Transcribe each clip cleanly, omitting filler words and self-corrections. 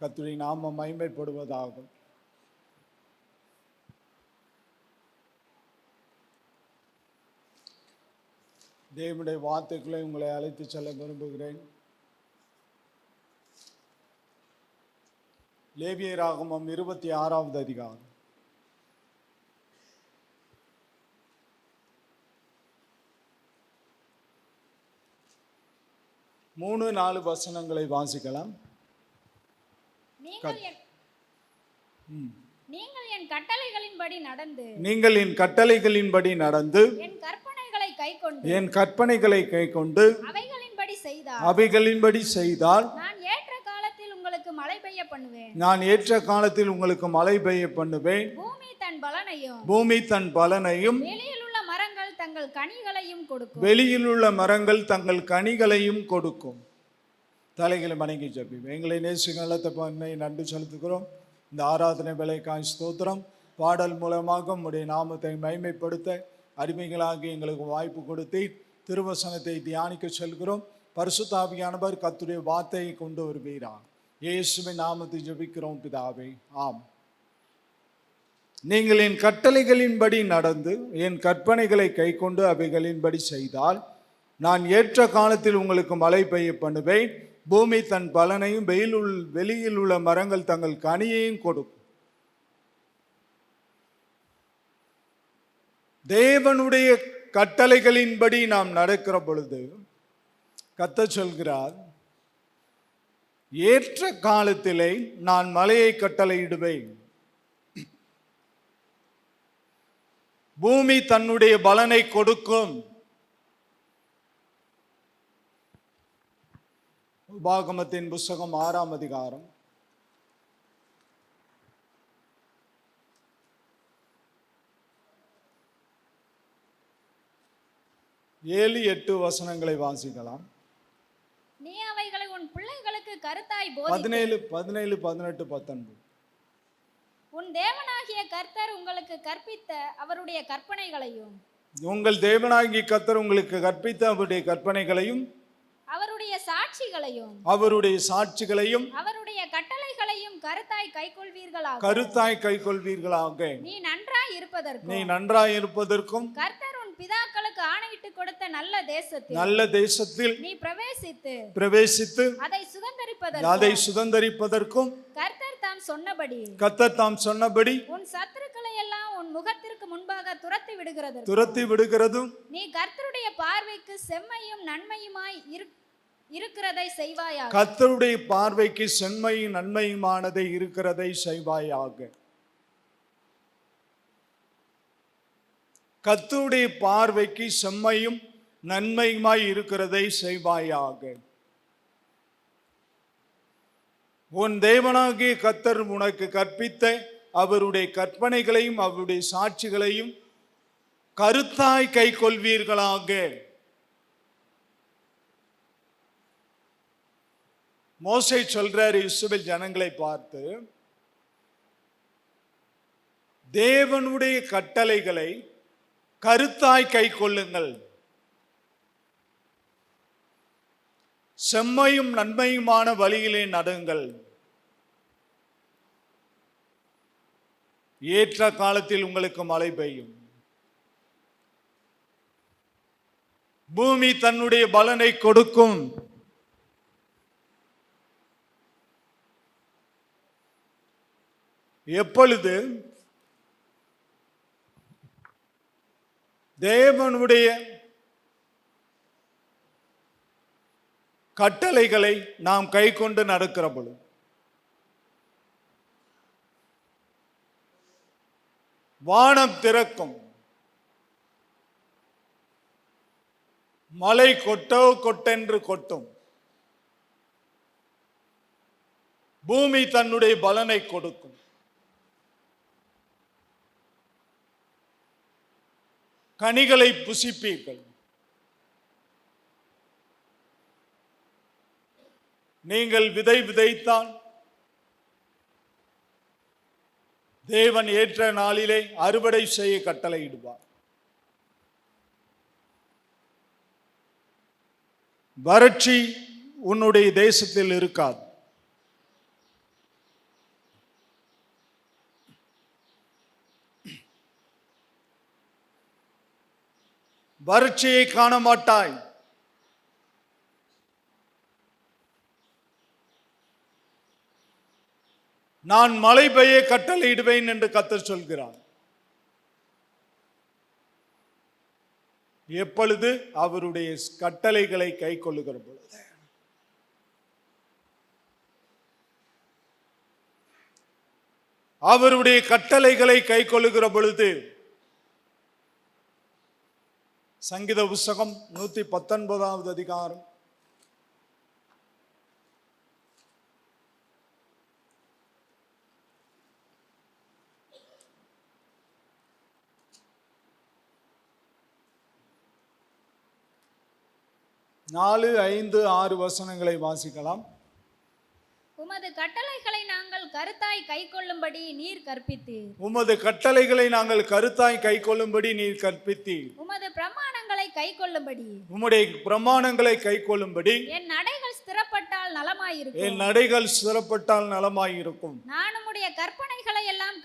கர்த்தருடைய நாமம் மகிமைப்படுவதாகும். தேவனுடைய வார்த்தைக்குள்ளே உங்களை அழைத்து செல்ல விரும்புகிறேன். லேவியராகமம் 26வது அதிகாரம். மூணு 4 வசனங்களை வாசிக்கலாம். நீங்கள் என் கட்டளைகளின்படி நடந்து என் கற்பனைகளை கைக்கொண்டு அவைகளின்படி செய்தால் நான் ஏற்ற காலத்தில் உங்களுக்கு மழை பெய்ய பண்ணுவேன். பூமி தன் பலனையும் வெளியில் உள்ள மரங்கள் தங்கள் கனிகளையும் கொடுக்கும். தலைகளை வணங்கி ஜெபிப்போம். எங்களை நேசிக்க நன்றி செலுத்துகிறோம். இந்த ஆராதனை வேலைக்காய் ஸ்தோத்திரம். பாடல் மூலமாக உம்முடைய நாமத்தை மகிமைப்படுத்த அடிமைகளாகி எங்களுக்கு வாய்ப்பு கொடுத்து திருவசனத்தை தியானிக்க செல்கிறோம். பரிசுத்த ஆவியானவர் கர்த்தருடைய வார்த்தையை கொண்டு வருவீராக. இயேசுவின் நாமத்தை ஜெபிக்கிறோம் பிதாவே, ஆம். நீங்கள் என் கட்டளைகளின்படி நடந்து என் கற்பனைகளை கைக்கொண்டு அவைகளின்படி செய்தால் நான் ஏற்ற காலத்தில் உங்களுக்கு மழை பெய்ய பண்ணுவேன். பூமி தன் பலனையும் வெளியில் உள்ள மரங்கள் தங்கள் கனியையும் கொடுக்கும். தேவனுடைய கட்டளைகளின்படி நாம் நடக்கிற பொழுது கர்த்தர் சொல்கிறார், ஏற்ற காலத்திலே நான் மழையை கட்டளையிடுவேன். பூமி தன்னுடைய பலனை கொடுக்கும். உபாகமத்தின் புஸ்தகம் 6ஆம் அதிகாரம் 7-8 வசனங்களை வாசிக்கலாம். நீ அவைகளை உன் பிள்ளைகளுக்கு கருத்தாய் 17, 18, 19. உன் தேவனாகிய கர்த்தர் உங்களுக்கு கற்பித்த அவருடைய கற்பனைகளையும் உங்கள் தேவனாகிய கர்த்தர் உங்களுக்கு கற்பித்த அவருடைய கற்பனைகளையும் அவருடைய சாட்சிகளையும் அவருடைய கட்டளைகளையும் கருத்தாய் கைக்கொள்வீர்களாக. நீ நன்றாய் இருப்பதற்கும் கர்த்தர் உன் பிதாக்களுக்கு ஆணையிட்டு கொடுத்த நல்ல தேசத்தில் நீ பிரவேசித்து அதை சுதந்தரிப்பதற்கும் கர்த்தர் தாம் சொன்னபடி உன் சத்துருக்களை எல்லாம் உன் முகத்திற்கு முன்பாக துரத்தி விடுகிறதும் நீ கர்த்தருடைய பார்வைக்கு செம்மையும் நன்மையுமாய் இருக்கிறதை செய்வாயாக. கர்த்தருடைய பார்வைக்கு செம்மையும் நன்மையுமானதை இருக்கிறதை செய்வாயாக. கர்த்தருடைய பார்வைக்கு செம்மையும் நன்மையுமாய் இருக்கிறதை செய்வாயாக. உன் தேவனாகிய கர்த்தர் உனக்கு கற்பித்த அவருடைய கற்பனைகளையும் அவருடைய சாட்சிகளையும் கருத்தாய் கைக்கொள்வீர்களாக. மோசே சொல்றார் இஸ்ரவேல் ஜனங்களை பார்த்து, தேவனுடைய கட்டளைகளை கருத்தாய் கைக்கொள்ளுங்கள், செம்மையும் நன்மையுமான வழியிலே நடங்கள். ஏற்ற காலத்தில் உங்களுக்கு மழை பெய்யும். பூமி தன்னுடைய பலனை கொடுக்கும். எப்பொழுது தேவனுடைய கட்டளைகளை நாம் கைக்கொண்டு நடக்கிற பொழுது வானம் திறக்கும், மழை கொட்டென்று கொட்டும், பூமி தன்னுடைய பலனை கொடுக்கும். கனிகளை புசிப்பீர்கள். நீங்கள் விதைத்தால் தேவன் ஏற்ற நாளிலே அறுவடை செய்ய கட்டளையிடுவார். வறட்சி உன்னுடைய தேசத்தில் இருக்காது. வறட்சியை காண மாட்டாய். நான் மழை பெய்ய கட்டளையிடுவேன் என்று கர்த்தர் சொல்கிறார். எப்பொழுது? அவருடைய கட்டளைகளை கை கொள்ளுகிற பொழுது. அவருடைய கட்டளைகளை கை கொள்ளுகிற பொழுது. சங்கீத புஸ்தகம் 119வது அதிகாரம் 4, 5, 6 வசனங்களை வாசிக்கலாம். உமது கட்டளைகளை நாங்கள் கருத்தாய் கைக்கொள்ளும்படி நீர் கற்பித்தீர். உமது கட்டளைகளை நாங்கள் கருத்தாய் கைக்கொள்ளும்படி நீர் கற்பித்தீர். உமது பிரமாணங்களை கைக்கொள்ளும்படி. உம்முடைய பிரமாணங்களை கைக்கொள்ளும்படி என் நடைகள் ஸ்திரப்பட்டால் நலமாயிருக்கும். என் நடைகள் ஸ்திரப்பட்டால் நலமாயிருக்கும். நான் உம்முடைய கற்பனைகளை எல்லாம்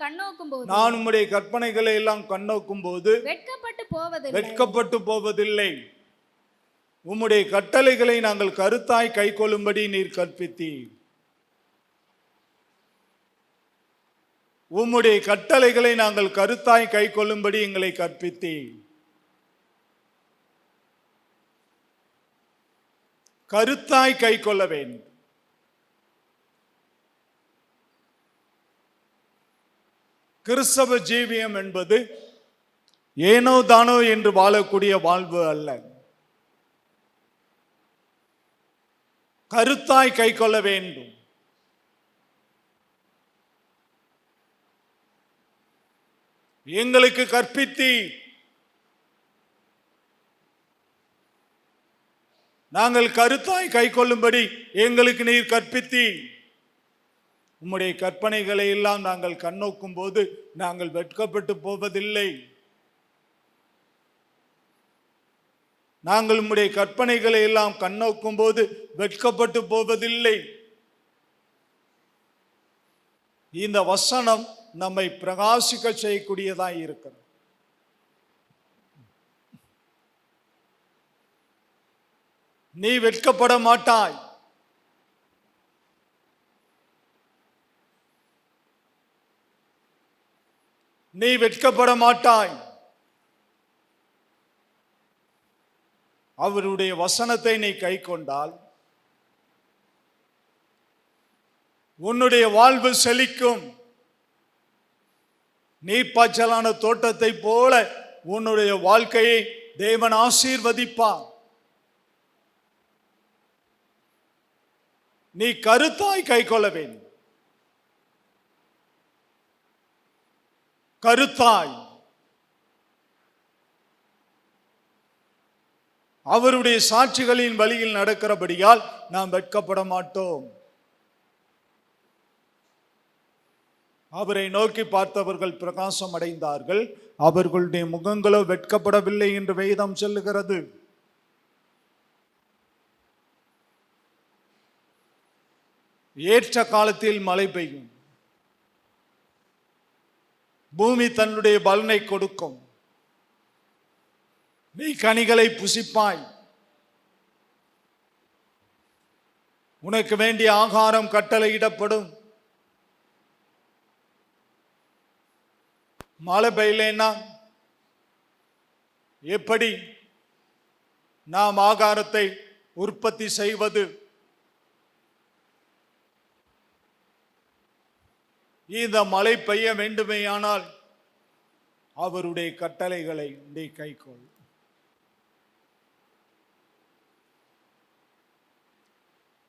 கண்ணோக்கும் போது வெட்கப்பட்டு போவதில்லை. உம்முடைய கட்டளைகளை நாங்கள் கருத்தாய் கைக்கொள்ளும்படி நீர் கற்பித்தீர். உம்முடைய கட்டளைகளை நாங்கள் கருத்தாய் கைக்கொள்ளும்படி எங்களை கற்பித்தீர். கருத்தாய் கைக்கொள்ள வேண்டும். கிறிஸ்தவ ஜீவியம் என்பது ஏனோ தானோ என்று வாழக்கூடிய வாழ்வு அல்ல. கருத்தாய் கைக்கொள்ள வேண்டும். எங்களுக்கு கற்பித்தி நாங்கள் கருத்தாய் கைக்கொள்ளும்படி எங்களுக்கு நீர் கற்பித்தி. உம்முடைய கற்பனைகளை எல்லாம் நாங்கள் கண்ணோக்கும் போது நாங்கள் வெட்கப்பட்டு போவதில்லை. நாங்கள் உம்முடைய கற்பனைகளை எல்லாம் கண்ணோக்கும் போது வெட்கப்பட்டு போவதில்லை. இந்த வசனம் நம்மை பிரகாசிக்க செய்யக்கூடியதாய் இருக்கிறது. நீ வெட்கப்பட மாட்டாய். நீ வெட்கப்பட மாட்டாய். அவருடைய வசனத்தை நீ கை கொண்டால் உன்னுடைய வாழ்வு செழிக்கும். நீர்ப்பாய்ச்சலான தோட்டத்தை போல உன்னுடைய வாழ்க்கையை தேவன் ஆசீர்வதிப்பார். நீ கருத்தாய் கைக்கொள்ள வேண்டும். கருத்தாய் அவருடைய சாட்சிகளின் வழியில் நடக்கிறபடியால் நாம் வெட்கப்பட மாட்டோம். அவரை நோக்கி பார்த்தவர்கள் பிரகாசம் அடைந்தார்கள், அவர்களுடைய முகங்களோ வெட்கப்படவில்லை என்று வேதம் சொல்லுகிறது. ஏற்ற காலத்தில் மழை பெய்யும். பூமி தன்னுடைய பலனை கொடுக்கும். நீ கனிகளை புசிப்பாய். உனக்கு வேண்டிய ஆகாரம் கட்டளையிடப்படும். மழை பெய்யலைன்னா எப்படி நாம் ஆகாரத்தை உற்பத்தி செய்வது? இந்த மழை பெய்ய வேண்டுமேயானால் அவருடைய கட்டளைகளை நீ கைக்கொள்.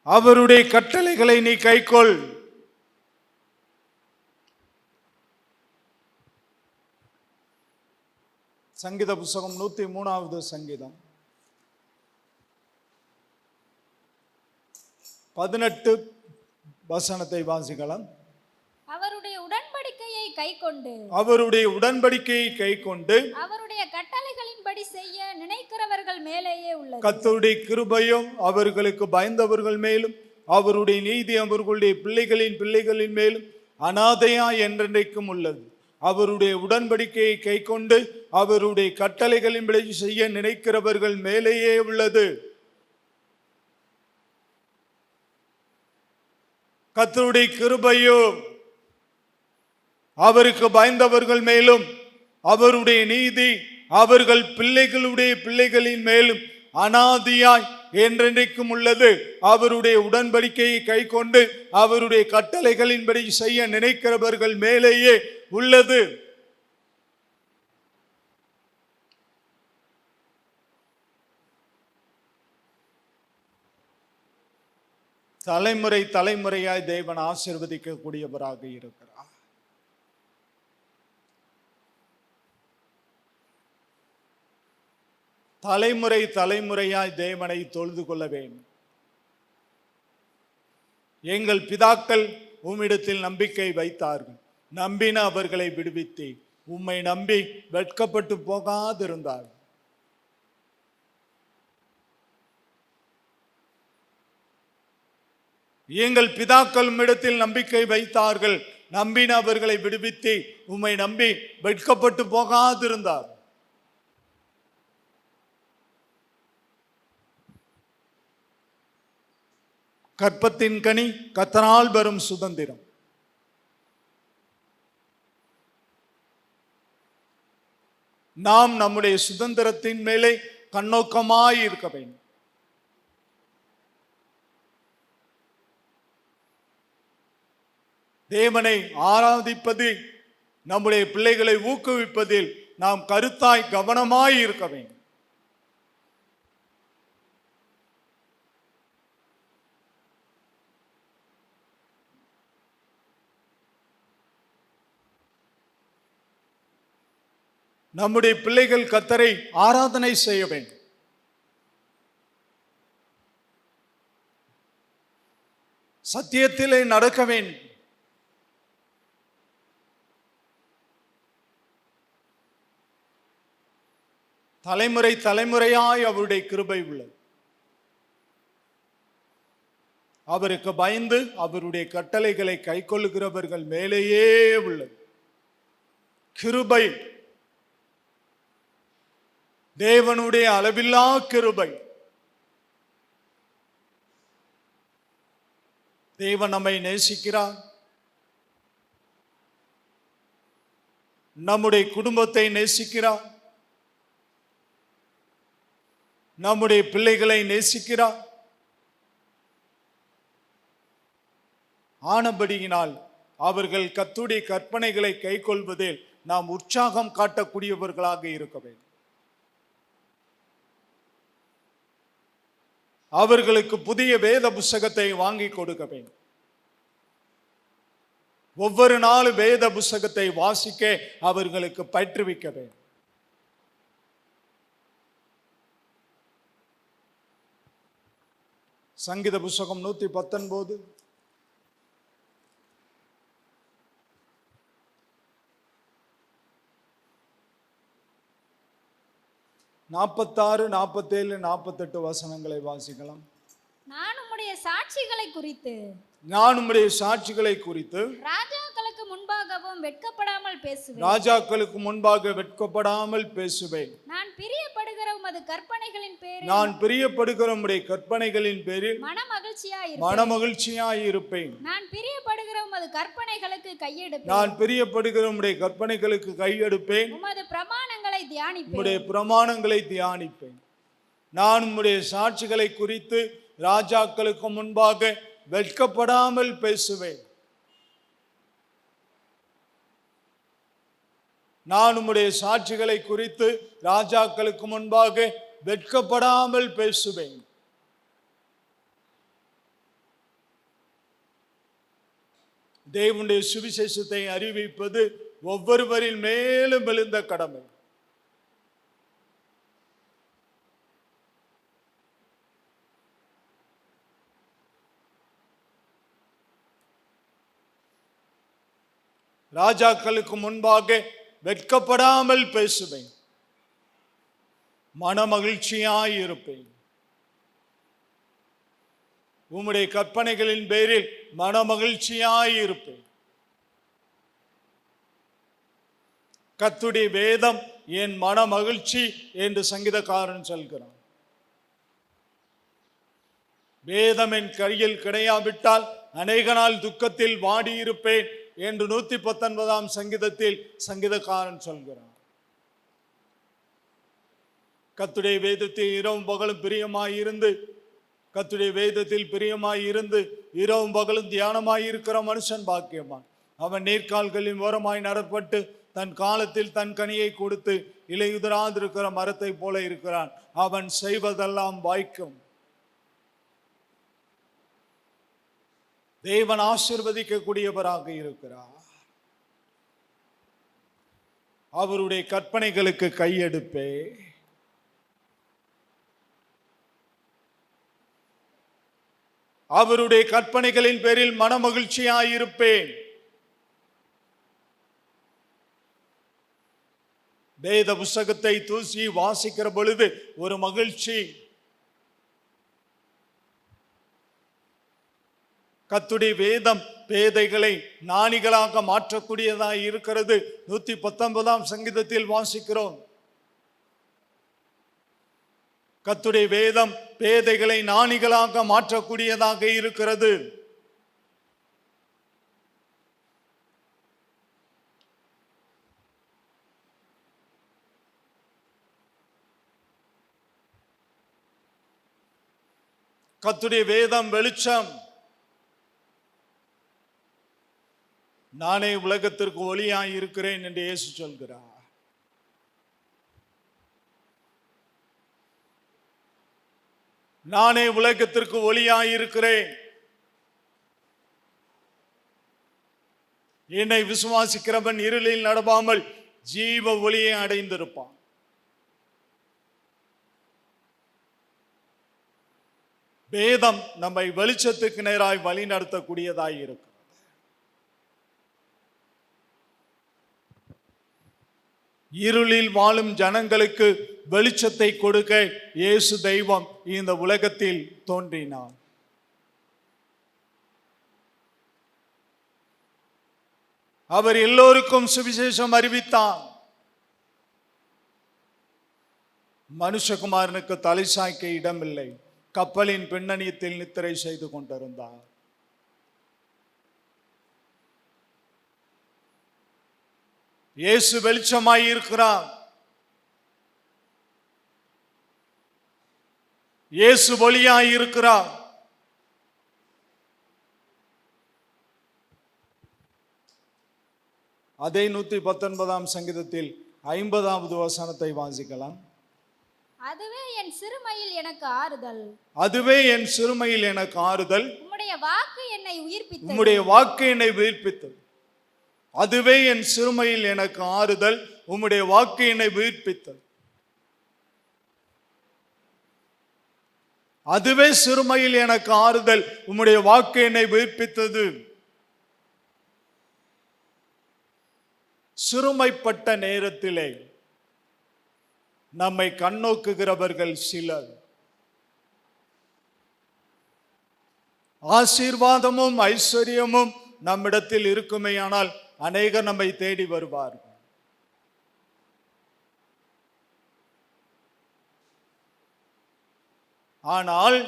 அவருடைய கட்டளைகளை நீ கைக்கொள். சங்கீத புஸ்தகம் 103வது சங்கீதம் 18 வசனத்தை வாசிக்கலாம். அவருடைய உடன்படிக்கையை கைக்கொண்டு அவருடைய கட்டளைகளின்படி செய்ய நினைக்கிறவர்கள் மேலேயே உள்ளது. கர்த்தருடைய கிருபையும் அவர்களுக்கு பயந்தவர்கள் மேலும் அவருடைய நீதி அவர்களுடைய பிள்ளைகளின் மேலும் அநாதையா என்றென்றைக்கும் உள்ளது. அவருடைய உடன்படிக்கையை கைக்கொண்டு அவருடைய கட்டளைகளின்படி செய்ய நினைக்கிறவர்கள் மேலேயே உள்ளது. கர்த்தருடைய கிருபையோ அவருக்கு பயந்தவர்கள் மேலும் அவருடைய நீதி அவர்கள் பிள்ளைகளுடைய பிள்ளைகளின் மேலும் அனாதியாய் என்றென்றைக்கும் உள்ளது. அவருடைய உடன்படிக்கையை கைக்கொண்டு அவருடைய கட்டளைகளின்படி செய்ய நினைக்கிறவர்கள் மேலேயே உள்ளது. தலைமுறை தலைமுறையாய் தேவன் ஆசீர்வதிக்கக்கூடியவராக இருக்கிறார். தலைமுறை தலைமுறையாய் தேவனை தொழுது கொள்ள வேண்டும். எங்கள் பிதாக்கள் உம்மிடத்தில் நம்பிக்கை வைத்தார்கள், நம்பின அவர்களை விடுவித்தே, உம்மை நம்பி வெட்கப்பட்டு போகாதிருந்தார்கள். எங்கள் பிதாக்கள் உம்மிடத்தில் நம்பிக்கை வைத்தார்கள், நம்பின அவர்களை விடுவித்தே, உம்மை நம்பி வெட்கப்பட்டு போகாதிருந்தார். கற்பத்தின் கனி கர்த்தரால் வரும் சுதந்திரம். நாம் நம்முடைய சுதந்திரத்தின் மேலே கண்ணோக்கமாய் இருக்க வேண்டும். தேவனை ஆராதிப்பதில் நம்முடைய பிள்ளைகளை ஊக்குவிப்பதில் நாம் கருத்தாய் கவனமாய் இருக்க வேண்டும். நம்முடைய பிள்ளைகள் கர்த்தரை ஆராதனை செய்ய வேண்டும். சத்தியத்திலே நடக்க வேண்டும். தலைமுறை தலைமுறையாய் அவருடைய கிருபை உள்ளது. அவருக்கு பயந்து அவருடைய கட்டளைகளை கைக்கொள்ளுகிறவர்கள் மேலேயே உள்ளது. கிருபை தேவனுடைய அளவில்லா கிருபை. தேவன் நம்மை நேசிக்கிறார். நம்முடைய குடும்பத்தை நேசிக்கிறார். நம்முடைய பிள்ளைகளை நேசிக்கிறார். ஆனபடியினால் அவர்கள் கர்த்தருடைய கற்பனைகளை கைக்கொள்வதில் நாம் உற்சாகம் காட்டக்கூடியவர்களாக இருக்க வேண்டும். அவர்களுக்கு புதிய வேத புஸ்தகத்தை வாங்கி கொடுக்க வேண்டும். ஒவ்வொரு நாளும் வேத புஸ்தகத்தை வாசிக்க அவர்களுக்கு பயிற்றுவிக்க வேண்டும். சங்கீத புஸ்தகம் 119 46, 47, 48 வசனங்களை வாசிக்கலாம். நான் உம்முடைய சாட்சிகளை குறித்து ராஜாக்களுக்கு முன்பாகவும் வெட்கப்படாமல் பேசுவேன். ராஜாக்களுக்கு முன்பாக வெட்கப்படாமல் பேசுவேன். நான் பிரியப்படுகிற உமது கற்பனைகளின் பேரில் உம்முடைய கற்பனைகளின் பேரில் மனமகிழ்ச்சியாய் இருப்பேன். நான் பிரியப்படுகிற உமது கற்பனைகளுக்கு கையெடுப்பேன். உமது பிரமாணங்களை தியானிப்பேன். நான் உம்முடைய சாட்சிகளை குறித்து ராஜாக்களுக்கு முன்பாக வெட்கப்படாமல் பேசுவேன். நான் உம்முடைய சாட்சிகளை குறித்து ராஜாக்களுக்கு முன்பாக வெட்கப்படாமல் பேசுவேன். தேவனுடைய சுவிசேஷத்தை அறிவிப்பது ஒவ்வொருவரின் மேலும் விழுந்த கடமை. ராஜாக்களுக்கு முன்பாக வெட்கப்படாமல் பேசுவேன். மனமகிழ்ச்சியாய் இருப்பேன். உம்முடைய கற்பனைகளின் பேரில் மனமகிழ்ச்சியாய் இருப்பேன். கர்த்தருடைய வேதம் என் மன மகிழ்ச்சி என்று சங்கீதக்காரன் சொல்கிறான். வேதம் என் கையில் கிடையாவிட்டால் அநேக நாள் துக்கத்தில் வாடியிருப்பேன் என்று 119ஆம் சங்கீதத்தில் சங்கீதக்காரன் சொல்கிறான். கர்த்தருடைய வேதத்தில் இரவும் பகலும் பிரியமாயிருந்து, கர்த்தருடைய வேதத்தில் பிரியமாயிருந்து இரவும் பகலும் தியானமாயிருக்கிற மனுஷன் பாக்கியவான். அவன் நீர்க்கால்களின் ஓரமாய் நடப்பட்டு தன் காலத்தில் தன் கனியை கொடுத்து இலையுதிராதிருக்கிற மரத்தை போல இருக்கிறான். அவன் செய்வதெல்லாம் வாய்க்கும். தேவன் ஆசீர்வதிக்கக்கூடியவராக இருக்கிறார். அவருடைய கற்பனைகளுக்கு கையெடுப்பே. அவருடைய கற்பனைகளின் பேரில் மனமகிழ்ச்சியாயிருப்பேன். வேத புஸ்தகத்தை தூசி வாசிக்கிற பொழுது ஒரு மகிழ்ச்சி. கர்த்தருடைய வேதம் பேதைகளை ஞானிகளாக மாற்றக்கூடியதாக இருக்கிறது. 119ஆம் சங்கீதத்தில் வாசிக்கிறோம். கர்த்தருடைய வேதம் பேதைகளை ஞானிகளாக மாற்றக்கூடியதாக இருக்கிறது. கர்த்தருடைய வேதம் வெளிச்சம். நானே உலகத்திற்கு ஒளியாய் இருக்கிறேன் என்று இயேசு சொல்கிறார். நானே உலகத்திற்கு ஒளியாய் இருக்கிறேன். என்னை விசுவாசிக்கிறவன் இருளில் நடவாமல் ஜீவ ஒளியை அடைந்திருப்பான். வேதம் நம்மை வெளிச்சத்துக்கு நேராய் வழி நடத்தக்கூடியதாய் இருக்கும். இருளில் வாழும் ஜனங்களுக்கு வெளிச்சத்தை கொடுக்க இயேசு தெய்வம் இந்த உலகத்தில் தோன்றினார். அவர் எல்லோருக்கும் சுவிசேஷம் அறிவித்தார். மனுஷகுமாரனுக்கு தலை சாய்க்க இடமில்லை. கப்பலின் பின்னணியத்தில் நித்திரை செய்து கொண்டிருந்தார். இயேசு வெளிச்சமாய் இருக்கிறார். இயேசு ஒளியாய் இருக்கிறார். அதே 119ஆம் சங்கீதத்தில் 50வது வசனத்தை வாசிக்கலாம். அதுவே என் சிறுமையில் எனக்கு ஆறுதல். அதுவே என் சிறுமையில் எனக்கு ஆறுதல். உம்முடைய வாக்கு என்னை உயிர்ப்பித்தது. உம்முடைய வாக்கு என்னை உயிர்ப்பித்தது. அதுவே என் சிறுமையில் எனக்கு ஆறுதல். உம்முடைய வாக்கு என்னை உயிர்ப்பித்தது. அதுவே சிறுமையில் எனக்கு ஆறுதல். உம்முடைய வாக்கு என்னை உயிர்ப்பித்தது. சிறுமைப்பட்ட நேரத்திலே நம்மை கண்ணோக்குகிறவர்கள் சிலர். ஆசீர்வாதமும் ஐஸ்வர்யமும் நம்மிடத்தில் இருக்குமேயானால் அநேகர் நம்மை தேடி வருவார்கள். ஆனால்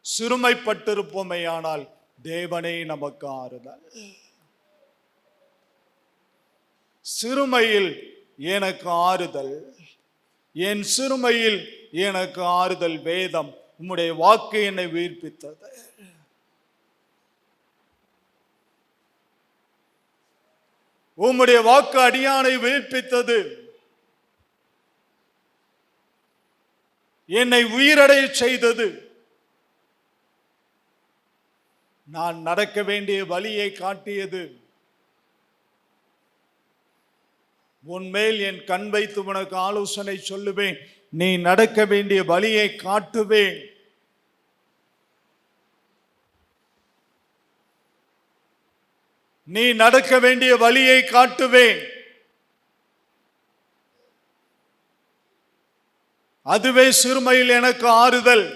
சிறுமைப்பட்டிருப்போமேயானால் தேவனே நமக்கு ஆறுதல். சிறுமையில் எனக்கு ஆறுதல். என் சிறுமையில் எனக்கு ஆறுதல். வேதம் உம்முடைய வாக்கு என்னை உயிர்ப்பித்தது. உம்முடைய வாக்கு அடியானை உயிர்ப்பித்தது. என்னை உயிரடைய செய்தது. நான் நடக்க வேண்டிய வழியை காட்டியது. உன்மேல் என் கண் வைத்து உனக்கு ஆலோசனை சொல்லுவேன். நீ நடக்க வேண்டிய வழியை காட்டுவேன். நீ நடக்க வேண்டிய வழியை காட்டுவேன். அதுவே சிறுமையில் எனக்கு ஆறுதல்.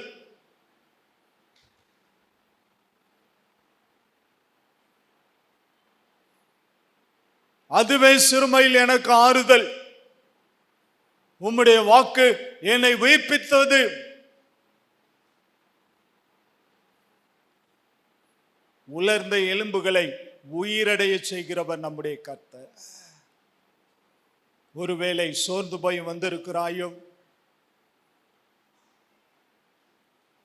அதுவே சிறுமையில் எனக்கு ஆறுதல். உம்முடைய வாக்கு என்னை உயிர்ப்பித்தது. உலர்ந்த எலும்புகளை உயிரடைய செய்கிறவர் நம்முடைய கர்த்தர். ஒருவேளை சோர்ந்து போய் வந்திருக்கிறாயோ,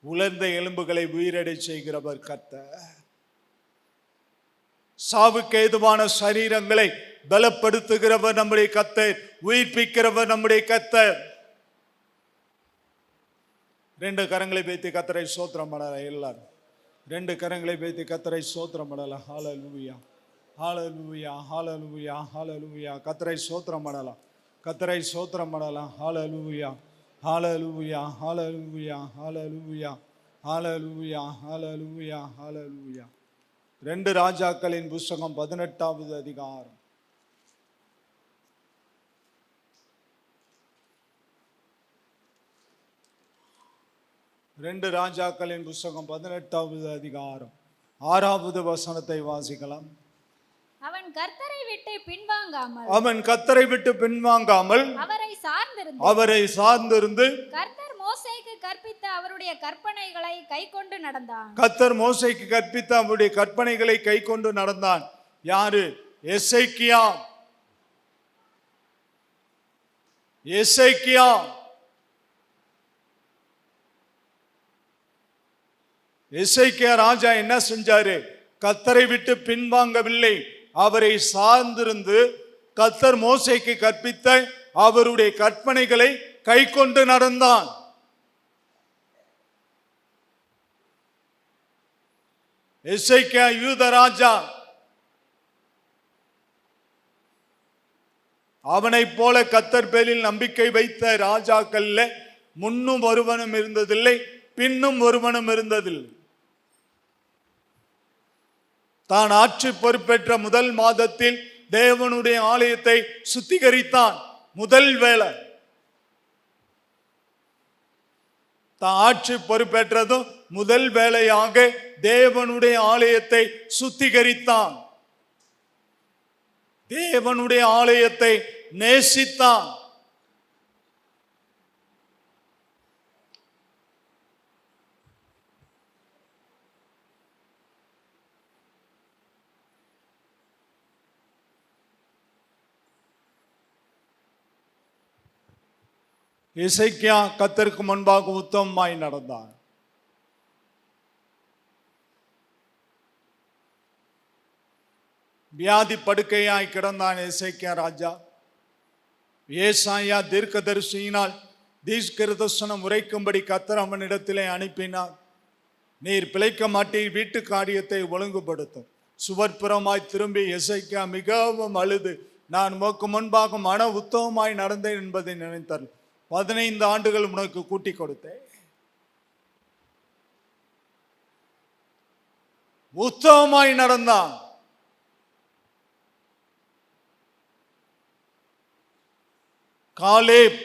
உலர்ந்த எலும்புகளை உயிரடை செய்கிறவர் கர்த்தர். சாவுக்கு ஏதுவான சரீரங்களை பலப்படுத்துகிறவர் நம்முடைய கர்த்தர், உயிர்ப்பிக்கிறவர் நம்முடைய கர்த்தர். 2 கரங்களை வைத்து கர்த்தரை ஸ்தோத்திரம் பண்ணலாம். எல்லாரும் 2 கரங்களை வைத்து கர்த்தரை ஸ்தோத்திரம் பண்ணலாம். ஹல்லேலூயா, ஹல்லேலூயா, ஹல்லேலூயா, ஹல்லேலூயா. கர்த்தரை ஸ்தோத்திரம் பண்ணலாம், கர்த்தரை ஸ்தோத்திரம் பண்ணலாம். ஹல்லேலூயா, hallelujah, hallelujah, hallelujah, hallelujah, hallelujah, ஹல்லேலூயா. 2 ராஜாக்களின் புஸ்தகம் 18வது அதிகாரம். ரெண்டு ராஜாக்களின் புஸ்தகம் 18வது அதிகாரம் 6வது வசனத்தை வாசிக்கலாம். அவன் கர்த்தரை விட்டு பின்வாங்காமல் அவரை சார்ந்திருந்து கர்த்தர் மோசேக்கு கற்பித்த அவருடைய கற்பனைகளை கைக்கொண்டு நடந்தான். கர்த்தர் மோசேக்கு கற்பித்த அவருடைய கற்பனைகளை கைக்கொண்டு நடந்தான். யாரு? எசேக்கியா. எசேக்கியா எசேக்கியா ராஜா என்ன செஞ்சாரு? கர்த்தரை விட்டு பின்வாங்கவில்லை, அவரை சார்ந்திருந்து கர்த்தர் மோசேக்கு கற்பித்த அவருடைய கற்பனைகளை கைக்கொண்டு நடந்தான். எசேக்கியா யூத ராஜா. அவனை போல கர்த்தர் பேரில் நம்பிக்கை வைத்த ராஜாக்கள்ல முன்னும் ஒருவனும் இருந்ததில்லை, பின்னும் ஒருவனும் இருந்ததில்லை. தான் ஆட்சி பொறுப்பேற்ற முதல் மாதத்தில் தேவனுடைய ஆலயத்தை சுத்திகரித்தான். முதல் வேலை தான் ஆட்சி பொறுப்பேற்றதும் முதல் வேலையாக தேவனுடைய ஆலயத்தை சுத்திகரித்தான். தேவனுடைய ஆலயத்தை நேசித்தான். எசேக்கியா கர்த்தருக்கு முன்பாக உத்தமமாய் நடந்தான். வியாதி படுக்கையாய் கிடந்தான் எசேக்கியா ராஜா. ஏசாயா தீர்க்கதரிசியினால் தீர்க்கதரிசனம் உரைக்கும்படி கர்த்தர் அவனிடத்திலே அனுப்பினார். நீர் பிழைக்க மாட்டீர், வீட்டு காரியத்தை ஒழுங்குபடுத்தும். சுவர்புறமாய் திரும்பி எசேக்கியா மிகவும் அழுது, நான் உமக்கு முன்பாக மன உத்தமமாய் நடந்தேன் என்பதை நினைத்தார். 15 ஆண்டுகள் உனக்கு கூட்டி கொடுத்தேன். உத்தமமாய் நடந்தான். காலேப்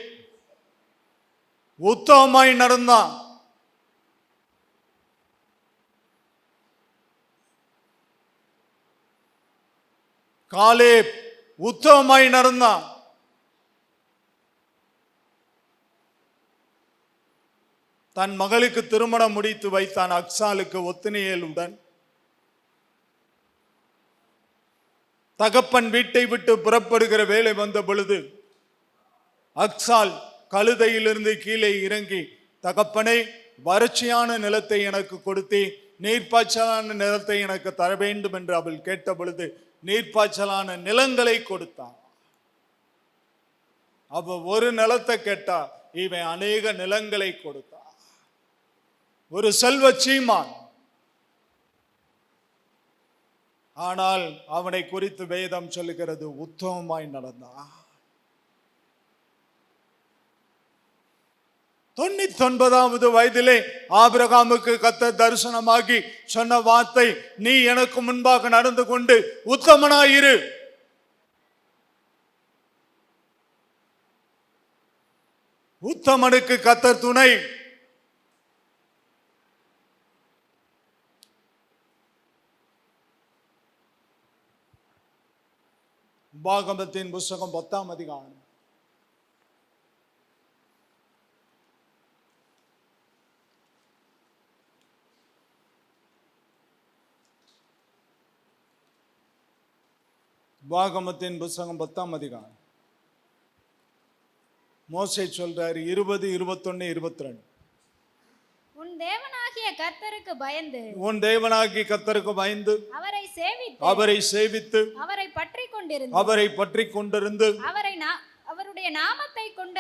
உத்தமமாய் நடந்தான். காலேப் உத்தமமாய் நடந்தான். தன் மகளுக்கு திருமணம் முடித்து வைத்தான். அக்சாலுக்கு ஒத்னியேலுடன். தகப்பன் வீட்டை விட்டு புறப்படுகிற வேலை வந்த பொழுது அக்சால் கழுதையிலிருந்து கீழே இறங்கி, தகப்பனை, வறட்சியான நிலத்தை எனக்கு கொடுத்தே நீர்ப்பாய்ச்சலான நிலத்தை எனக்கு தர வேண்டும் என்று அவள் கேட்ட பொழுது நீர்ப்பாய்ச்சலான நிலங்களை கொடுத்தான். அவ ஒரு நிலத்தை கேட்டா, இவன் அநேக நிலங்களை கொடுத்தான். ஒரு செல்வ சீமான். ஆனால் அவனை குறித்து வேதம் சொல்லுகிறது, உத்தமமாய் நடந்தான். 99வது வயதிலே ஆபிரகாமுக்கு கர்த்தர் தரிசனமாகி சொன்ன வார்த்தை, நீ எனக்கு முன்பாக நடந்து கொண்டு உத்தமனாயிரு. உத்தமனுக்கு கர்த்தர் துணை. உபாகமத்தின் புஸ்தகம் 10ஆம் அதிகாரம். உபாகமத்தின் புஸ்தகம் 10ஆம் அதிகாரம். மோசே சொல்றார் 20, 21, 22. உன் தேவனாகிய கர்த்தருக்கு பயந்து உன் தேவனாகிய கர்த்தருக்கு பயந்து அவரை சேவித்து அவரை பற்றிக் கொண்டிருந்து அவருடைய நாமத்தை கொண்டு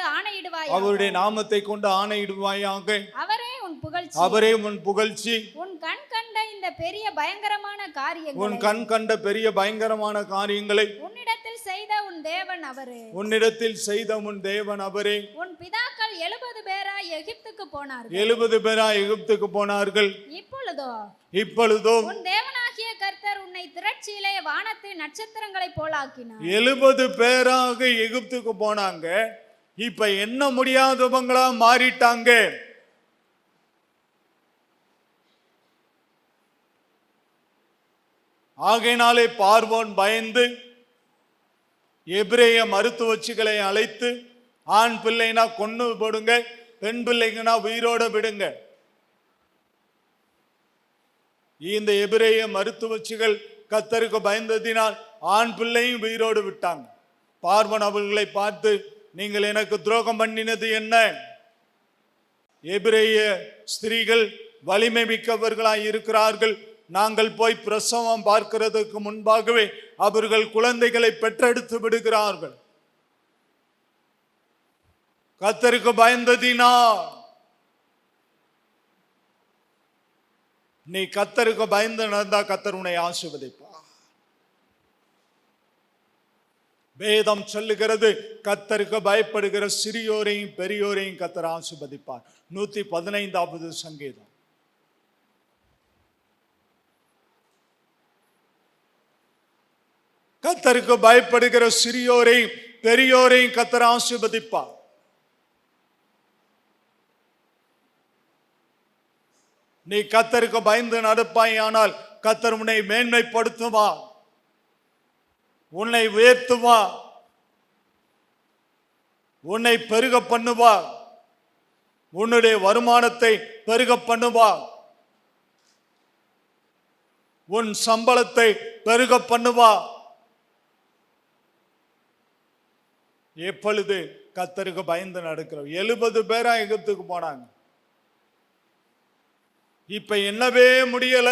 ஆணையிடுவாயாக. அவரே உன் புகழ்ச்சி. உன் கண் கண்ட பெரிய பயங்கரமான காரியங்களை உன்னிடத்தில் செய்த உன் தேவன் அவரே. உன் பிதாக்கள் 70 பேராய் எகிப்துக்கு போனார்கள். இப்பொழுதோ உன் தேவனாகிய கர்த்தர் உன்னை திரட்சியிலே வானத்து நட்சத்திரங்களைப் போலாக்கினார். 70 பேராக எகிப்துக்கு போனாங்க. இப்ப என்ன முடியாதவங்களா மாறிட்டாங்க. ஆகையினாலே பார்வோன் பயந்து எபிரேய மருத்துவச்சிகளை அழைத்து, ஆண் பிள்ளைனா கொன்னு போடுங்க, பெண் பிள்ளைங்கன்னா உயிரோட விடுங்க. இந்த எபிரேய மருத்துவச்சிகள் கர்த்தருக்கு பயந்ததினால் ஆண் பிள்ளையும் உயிரோடு விட்டாங்க. பார்வோன் அவர்களை பார்த்து, நீங்கள் எனக்கு துரோகம் பண்ணினது என்ன? எபிரேய ஸ்திரீகள் வலிமை மிக்கவர்களாய் இருக்கிறார்கள். நாங்கள் போய் பிரசவம் பார்க்கிறதுக்கு முன்பாகவே அவர்கள் குழந்தைகளை பெற்றெடுத்து விடுகிறார்கள். கர்த்தருக்கு பயந்ததினால் நீ கர்த்தருக்கு பயந்து நடந்தா கர்த்தர் உன்னை ஆசீர்வதிப்பார். வேதம் சொல்லுகிறது, கர்த்தருக்கு பயப்படுகிற சிறியோரையும் பெரியோரையும் கர்த்தர் ஆசீர்வதிப்பார். 115வது சங்கீதம். கர்த்தருக்கு பயப்படுகிற சிறியோரையும் பெரியோரையும் கர்த்தர் ஆசீர்வதிப்பார். நீ கர்த்தருக்கு பயந்து நடப்பாயானால் கர்த்தர் உன்னை மேன்மைப்படுத்துவார், உன்னை உயர்த்துவார், உன்னை பெருக பண்ணுவார், உன்னுடைய வருமானத்தை பெருக பண்ணுவார், உன் சம்பளத்தை பெருக பண்ணுவார். எப்பொழுது கர்த்தருக்கு பயந்து நடக்கிறோம். 70 பேரா எகிப்துக்கு போனாங்க. இப்ப என்னவே முடியல.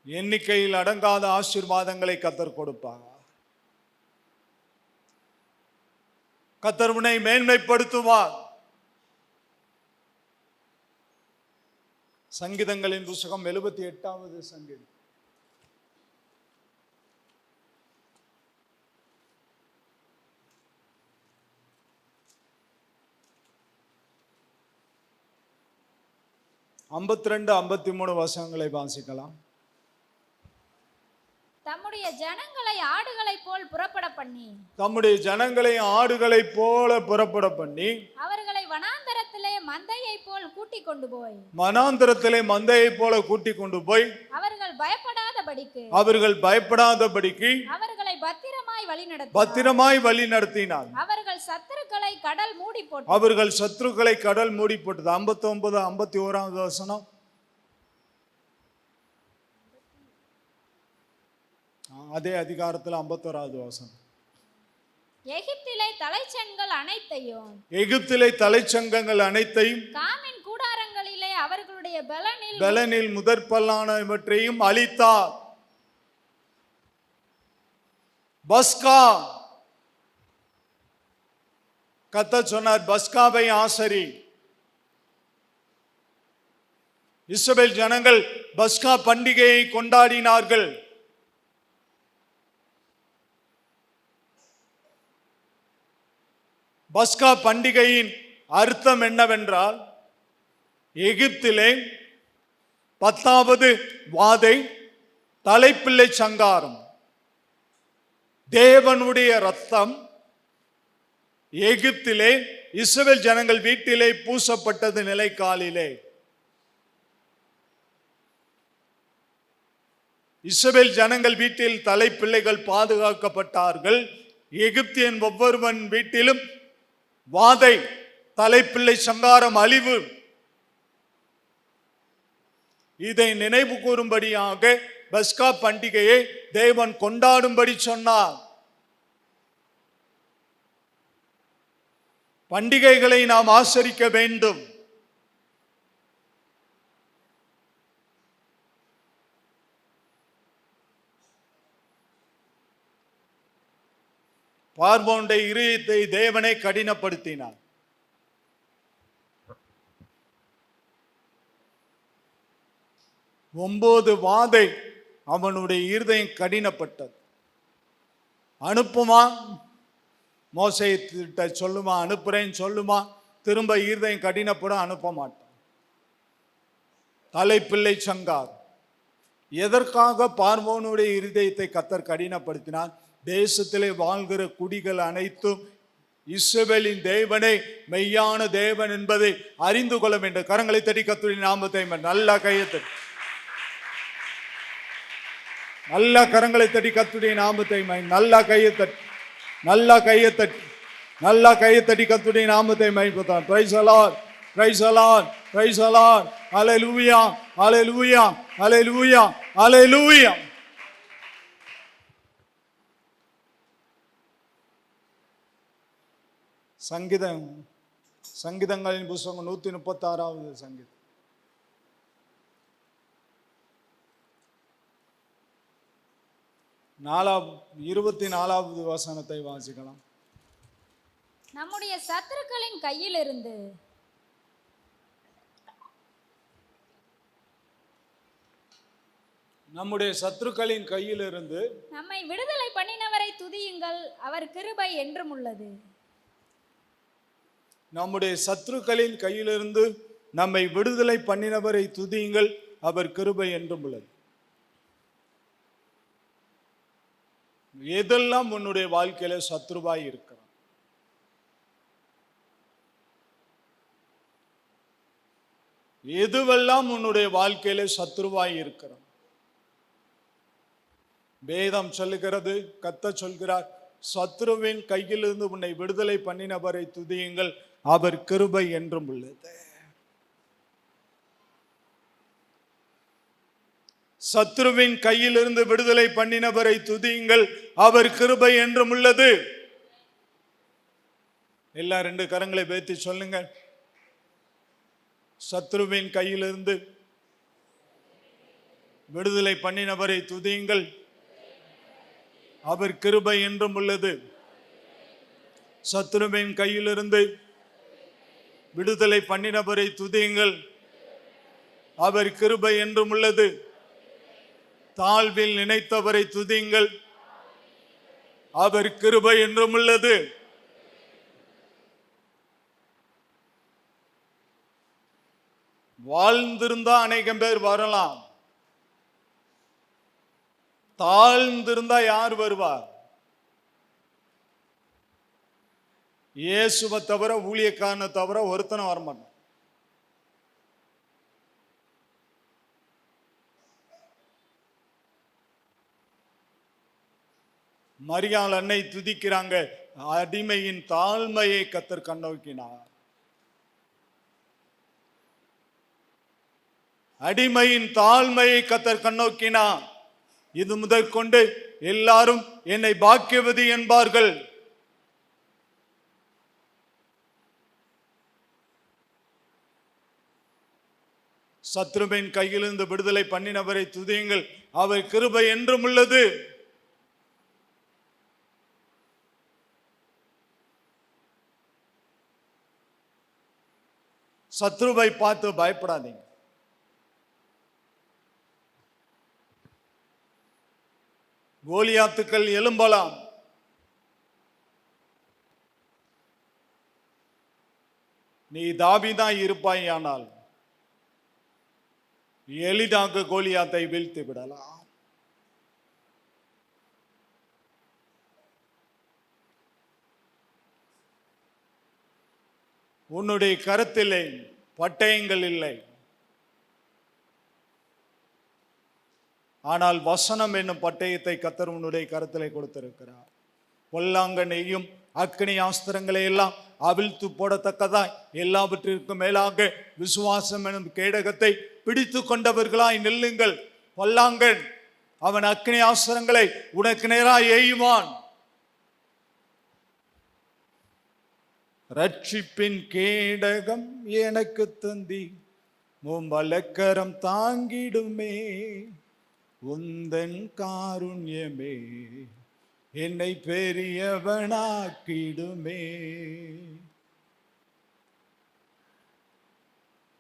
எண்ணிக்கையில் அடங்காத ஆசீர்வாதங்களை கர்த்தர் கொடுப்பார். கர்த்தர் உன்னை மேன்மைப்படுத்துவார். சங்கீதங்களின் புத்தகம் 78வது சங்கீதம். ஐம்பத்தி 53 வசனங்களை வாசிக்கலாம். தம்முடைய ஜனங்களை ஆடுகளைப் போல் புறப்பட பண்ணி அவர்களை வனாந்தரத்திலே மந்தையைப் போல் கூட்டிக் கொண்டு போய் அவர்கள் பயப்படாதபடிக்கு அவர்களை பத்திரமாய் வழி நடத்தினார். அவர்கள் சத்துருக்களை கடல் மூடி போட்டது. 59, 51வது வசனம். அதே அதிகாரத்தில் 51வது வசனம். எகிப்திலே தலைச்சங்கங்கள் அனைத்தையும் காமின் கூடாரங்களிலே அவர்களுடைய பெலனில் முதற்பல்லானவற்றையும் அழித்தார். பஸ்கா கர்த்தர் சொன்னார், பஸ்காவை ஆசரி. இஸ்ரவேல் ஜனங்கள் பஸ்கா பண்டிகையை கொண்டாடினார்கள். பஸ்கா பண்டிகையின் அர்த்தம் என்னவென்றால், எகிப்திலே 10வது வாதை தலைப்பிள்ளை சங்காரம். தேவனுடைய ரத்தம் எகிப்திலே இஸ்ரவேல் ஜனங்கள் வீட்டிலே பூசப்பட்டது நிலைக்காலிலே. இஸ்ரவேல் ஜனங்கள் வீட்டில் தலைப்பிள்ளைகள் பாதுகாக்கப்பட்டார்கள். எகிப்தியன் ஒவ்வொருவன் வீட்டிலும் வாதை, தலைப்பிள்ளை சங்காரம், அழிவு. இதை நினைவு கூறும்படியாக பஸ்கா பண்டிகையை தேவன் கொண்டாடும்படி சொன்னார். பண்டிகைகளை நாம் ஆசரிக்க வேண்டும். பார்வோனுடைய இருதயத்தை தேவனை கடினப்படுத்தினார். ஒன்பது வாதை அவனுடைய இருதயம் கடினப்பட்டது. அனுப்புமா, மோசேயிட்ட சொல்லுமா, அனுப்புறேன்னு சொல்லுமா, திரும்ப இருதயம் கடினப்படும், அனுப்ப மாட்டான். தலைப்பிள்ளை சங்கார். எதற்காக பார்வோனுடைய இருதயத்தை கர்த்தர் கடினப்படுத்தினார்? தேசத்திலே வாழ்கிற குடிகள் அனைத்தும் இஸ்ரவேலின் தேவனை மெய்யான தேவன் என்பதை அறிந்து கொள்ள வேண்டும். கரங்களை தட்டி கர்த்தருடைய நாமத்தை நல்லா கையத்தட்டி, நல்லா கரங்களை தட்டி கர்த்தருடைய நாமத்தை நல்லா கையத்தட்டி, நல்லா கையத்தட்டி, நல்லா கையத்தட்டி கர்த்தருடைய நாமத்தை மகிமைப்படுத்துவோம். Praise the Lord, praise the Lord, praise the Lord. Hallelujah, hallelujah, hallelujah, hallelujah. சங்கீதங்களின் புத்தகம் 136வது சங்கீதம். 24வது வசனத்தை வாசிக்கலாம். நம்முடைய சத்துருக்களின் கையிலிருந்து நம்முடைய சத்துருக்களின் கையிலிருந்து நம்மை விடுதலை பண்ணினவரை துதியுங்கள், அவர் கிருபை என்றும் உள்ளது. நம்முடைய சத்துருக்களின் கையிலிருந்து நம்மை விடுதலை பண்ணினவரை துதியுங்கள், அவர் கிருபை என்றும் உள்ளது. எதெல்லாம் உன்னுடைய வாழ்க்கையில சத்ருவாய் இருக்கிறான்? எதுவெல்லாம் உன்னுடைய வாழ்க்கையில சத்ருவாய் இருக்கிறான்? வேதம் சொல்லுகிறது, கர்த்தர் சொல்கிறார், சத்ருவின் கையிலிருந்து உன்னை விடுதலை பண்ணினவரை துதியுங்கள், அவர் கிருபை என்றும் உள்ளது. சத்ருவின் கையிலிருந்து விடுதலை பண்ணினவரை துதியுங்கள், அவர் கிருபை என்றும் உள்ளது. எல்லா 2 கரங்களை வைத்து சொல்லுங்க. சத்ருவின் கையிலிருந்து விடுதலை பண்ணினவரை துதியுங்கள், அவர் கிருபை என்றும் உள்ளது. சத்ருவின் கையிலிருந்து விடுதலை பண்ணினவரை துதியுங்கள், அவர் கிருபை என்றும் உள்ளது. தாழ்வில் நினைத்தவரை துதியுங்கள், அவர் கிருபை என்றும் உள்ளது. வாழ்ந்திருந்தா அநேகம் பேர் வரலாம், தாழ்ந்திருந்தா யார் வருவார்? இயேசுவை தவிர, ஊழியக்காரனை தவிர ஒருத்தனும் வரமாட்டான். மரியாள் அன்னை துதிக்கிறாங்க, அடிமையின் தாழ்மையை கர்த்தர் கண்ணோக்கினார். அடிமையின் தாழ்மையை கர்த்தர் கண்ணோக்கினார். இது முதற்கொண்டு எல்லாரும் என்னை பாக்கியவதி என்பார்கள். சத்ருவின் கையிலிருந்து விடுதலை பண்ணினவரை துதியுங்கள், அவர் கிருபை என்றும் உள்ளது. சத்ருவை பார்த்து பயப்படாதீங்க. கோலியாத்துக்கள் எழும்பலாம், நீ தாவீதாய் இருப்பாயானால் எளிதாக கோலியாத்தை வீழ்த்தி விடலாம். உன்னுடைய கருத்திலே பட்டயங்கள் இல்லை, ஆனால் வசனம் என்னும் பட்டயத்தை கர்த்தர் உன்னுடைய கரத்திலே கொடுத்திருக்கிறார். பொல்லாங்கனையும் அக்கினி ஆஸ்திரங்களை எல்லாம் அவிழ்த்து போடத்தக்கதாய் எல்லாவற்றிற்கும் மேலாக விசுவாசம் எனும் கேடகத்தை பிடித்து கொண்டவர்களாய் நில்லுங்கள். பொல்லாங்கன் அவன் அக்கினி ஆஸ்திரங்களை உனக்கு நேராய் எய்வான். ரட்சிப்பின் கேடகம் எனக்கு தந்தி வலக்கரம் தாங்கிடுமே, உந்தன் காருண்யமே என்னை பெரியவனாக்கிடுமே.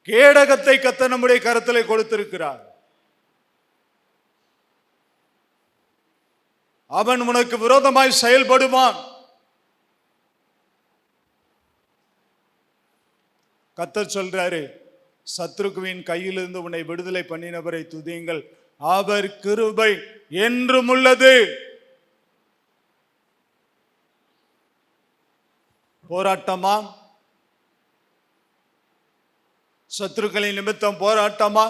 கேடகத்தை கர்த்தர் நம்முடைய கரத்திலே கொடுத்திருக்கிறார். அவன் உனக்கு விரோதமாய் செயல்படுவான். கர்த்தர் சொல்றாரு, சத்ருக்குவின் கையிலிருந்து உன்னை விடுதலை பண்ணினவரை துதியுங்கள், அவர் கிருபை என்றும் உள்ளது. போராட்டமா? சத்துருக்களின் நிமித்தம் போராட்டமா?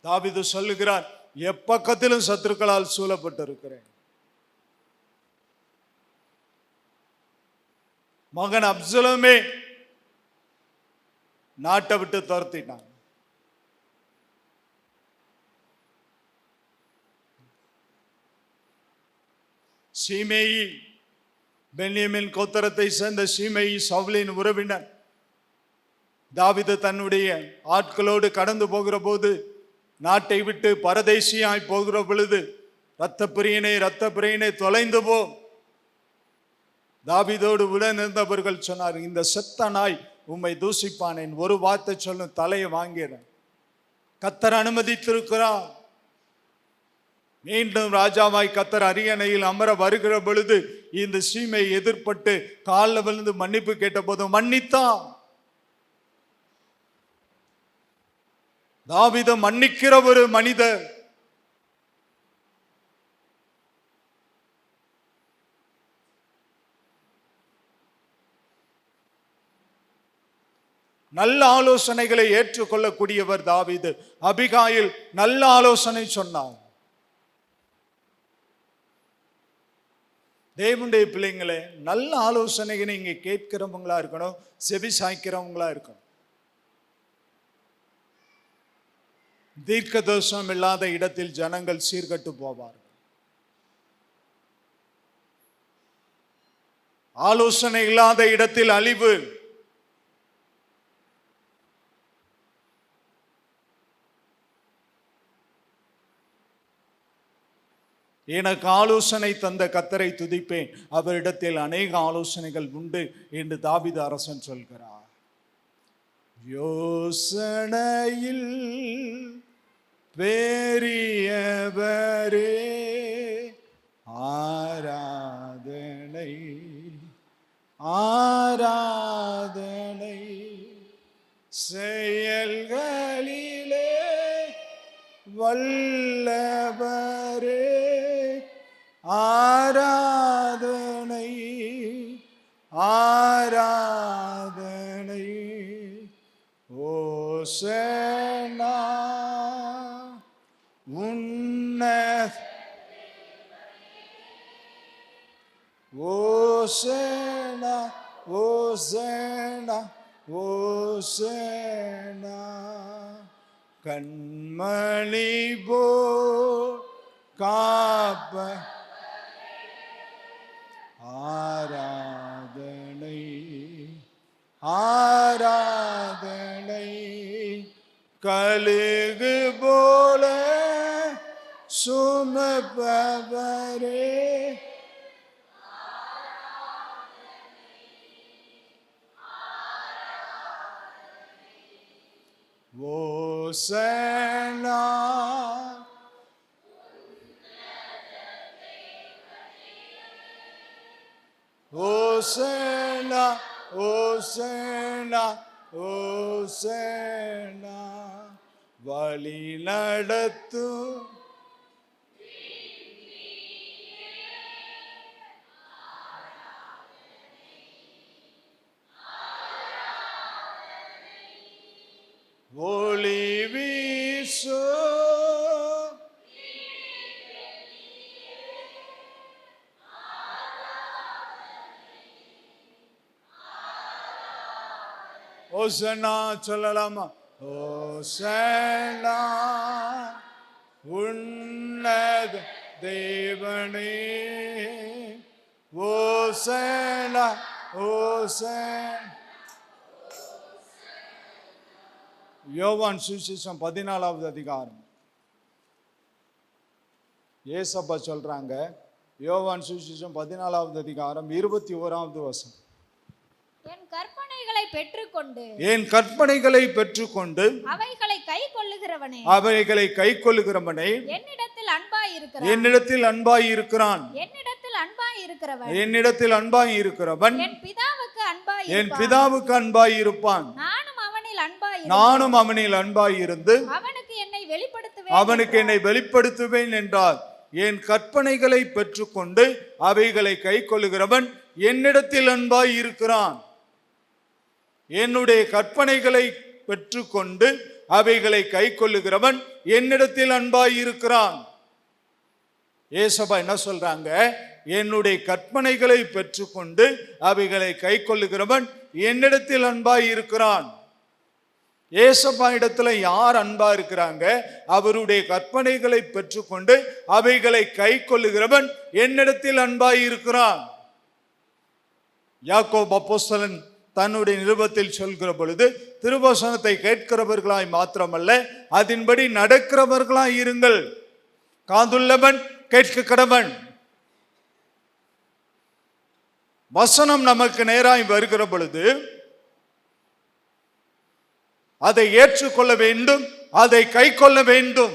தாவீது சொல்லுகிறார், எப்பக்கத்திலும் சத்துருக்களால் சூழப்பட்டிருக்கிறேன். மகன் அப்சலோமே நாட்டை விட்டு துரத்தினான். சீமேயி, பென்யமீன் கோத்திரத்தை சேர்ந்த சீமேயி சவுலின் உறவினர். தாவீது தன்னுடைய ஆட்களோடு கடந்து போகிற போது, நாட்டை விட்டு பரதேசியாய் போகிற பொழுது, இரத்த பிரியனே தொலைந்து போ. தாவீதோடு உடன் இருந்தவர்கள் சொன்னார், இந்த செத்த நாய் உம்மை தூசிப்பானேன், ஒரு வார்த்தை சொல்லும் தலையை வாங்கிறேன். கர்த்தர் அனுமதித்திருக்கிறார். மீண்டும் ராஜாவாய் கர்த்தர் அரியணையில் அமர வருகிற பொழுது இந்த சீமை எதிர்பட்டு காலில் விழுந்து மன்னிப்பு கேட்ட போது மன்னித்தான். தாவீது மன்னிக்கிற ஒரு மனிதர். நல்ல ஆலோசனைகளை ஏற்றுக்கொள்ளக்கூடியவர் தாவீது. அபிகாயில் நல்ல ஆலோசனை சொன்னார். தேவனுடைய பிள்ளைங்களே, நல்ல ஆலோசனைகளை நீங்க கேட்கிறவங்களா இருக்கணும், செவி சாய்க்கிறவங்களா இருக்கணும். தீர்க்க தோஷம் இல்லாத இடத்தில் ஜனங்கள் சீர்கட்டு போவார்கள். ஆலோசனை இல்லாத இடத்தில் அழிவு. எனக்கு ஆலோசனை தந்த கர்த்தரை துதிப்பேன், அவரிடத்தில் அநேக ஆலோசனைகள் உண்டு என்று தாவீது அரசன் சொல்கிறார். யோசனையில் பெரியவரே ஆராதனை ஆராதனை, செயல்களிலே வல்லவரே ஆராதனை ஆராதனை. ஓசனா உன்னத, ஓசனா ஓசனா ஓசனா. கண்மணி போ காப்ப ஆராதனை ஆராதனை. கழுகு போல சுமப்பவரே ஓசனா ஓசனா ஓசனா ஓசனா. வழி நடத்தும் ஒளி வீசோ ஓசன்னா சொல்லலாமா? ஓசன்னா உன்னத தேவனே, ஓசன்னா ஓசன். யோவான் சுவிசேஷம் 14வது அதிகாரம். ஏசப்பா சொல்றாங்க, யோவான் சுவிசேஷம் 14வது அதிகாரம் 21வது வசனம். என் கற்பனைகளை பெற்றுக்கொண்டு அவைகளை கை கொள்ளுகிறவனே என்னிடத்தில் அன்பாய் இருக்கிறான். என்னிடத்தில் அன்பாய் இருக்கிறவன் என் பிதாவுக்கு அன்பாய் இருப்பான். நானும் அவனில் அன்பாய் இருந்து அவனுக்கு என்னை வெளிப்படுத்துவேன் என்றார். என் கற்பனைகளை பெற்றுக்கொண்டு அவைகளை கை கொள்ளுகிறவன் என்னிடத்தில் அன்பாய் இருக்கிறான். என்னுடைய கற்பனைகளை பெற்றுக்கொண்டு அவைகளை கை கொள்ளுகிறவன் என்னிடத்தில் அன்பாய் இருக்கிறான். ஏசப்பா என்ன சொல்றாங்க? என்னுடைய கற்பனைகளை பெற்றுக்கொண்டு அவைகளை கை கொள்ளுகிறவன் என்னிடத்தில் அன்பாய் இருக்கிறான். ஏசப்பா இடத்துல யார் அன்பா இருக்கிறாங்க? அவருடைய கற்பனைகளை பெற்றுக்கொண்டு அவைகளை கை கொள்ளுகிறவன் என்னிடத்தில் அன்பாய் இருக்கிறான். யாக்கோபு அப்போஸ்தலன் தன்னுடைய நிருபத்தில் சொல்கிற பொழுது, திருவசனத்தை கேட்கிறவர்களாய் மாத்திரமல்ல, அதன்படி நடக்கிறவர்களாய் இருங்கள். காதுள்ளவன் கேட்க கடவன். வசனம் நமக்கு நேராய் வருகிற பொழுது அதை ஏற்றுக்கொள்ள வேண்டும், அதை கை கொள்ள வேண்டும்.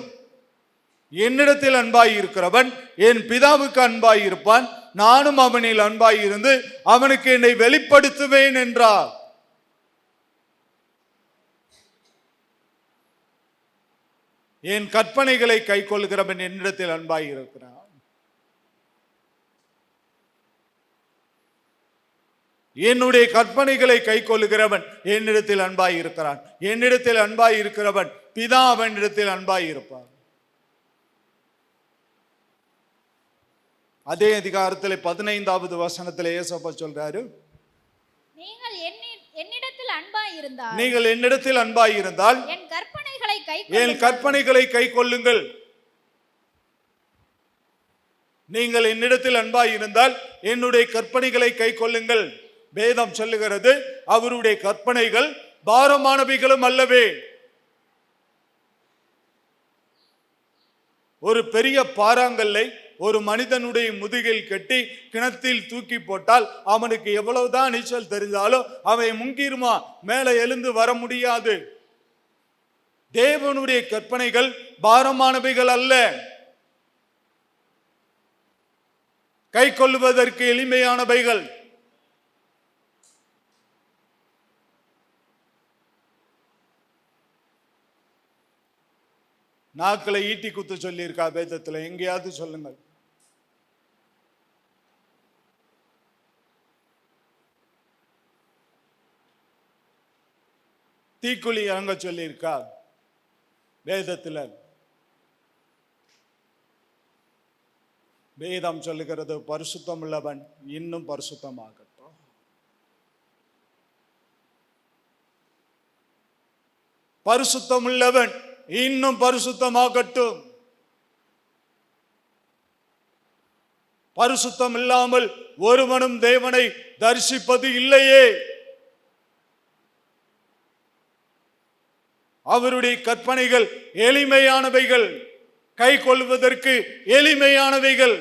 என்னிடத்தில் அன்பாய் இருக்கிறவன் என் பிதாவுக்கு அன்பாய் இருப்பான். நானும் அவனில் அன்பாய் இருந்து அவனுக்கு என்னை வெளிப்படுத்துவேன் என்றார். என் கற்பனைகளை கை கொள்கிறவன் என்னிடத்தில் அன்பாய் இருக்கிறான். என்னுடைய கற்பனைகளை கை கொள்ளுகிறவன் என்னிடத்தில் அன்பாய் இருக்கிறான். என்னிடத்தில் அன்பாய் இருக்கிறவன் பிதா அவனிடத்தில் அன்பாய் இருப்பான். அதே அதிகாரத்தில் 15வது வசனத்தில் ஏசப்பா சொல்றாரு, நீங்கள் என்னிடத்தில் அன்பாய் இருந்தால் என் கற்பனைகளை கை கொள்ளுங்கள். நீங்கள் என்னிடத்தில் அன்பாய் இருந்தால் என்னுடைய கற்பனைகளை கை கொள்ளுங்கள். வேதம் சொல்லுகிறது, அவருடைய கற்பனைகள் பாரமானவைகளும் அல்லவே. ஒரு பெரிய பாறாங்கல்லை ஒரு மனிதனுடைய முதுகில் கட்டி கிணத்தில் தூக்கி போட்டால் அவனுக்கு எவ்வளவுதான் நீச்சல் தெரிஞ்சாலும் அவன் முங்கிருமா, மேலே எழுந்து வர முடியாது. தேவனுடைய கற்பனைகள் பாரமானவைகள் அல்ல, கை கொள்ளுவதற்கு எளிமையானவைகள். நாக்களை ஈட்டி குத்து சொல்லி இருக்கா வேதத்தில்? எங்கேயாவது சொல்லுங்கள். தீக்குழி இறங்க சொல்லி இருக்கா வேதத்தில்? வேதம் சொல்லுகிறது, பரிசுத்தம் உள்ளவன் இன்னும் பரிசுத்தமாகட்டும். பரிசுத்தம் உள்ளவன் இன்னும் பரிசுத்தமாகட்டும். பரிசுத்தம் இல்லாமல் ஒருவனும் தேவனை தரிசிப்பது இல்லையே. அவருடைய கற்பனைகள் எளிமையானவைகள், கை கொள்வதற்கு எளிமையானவைகள்,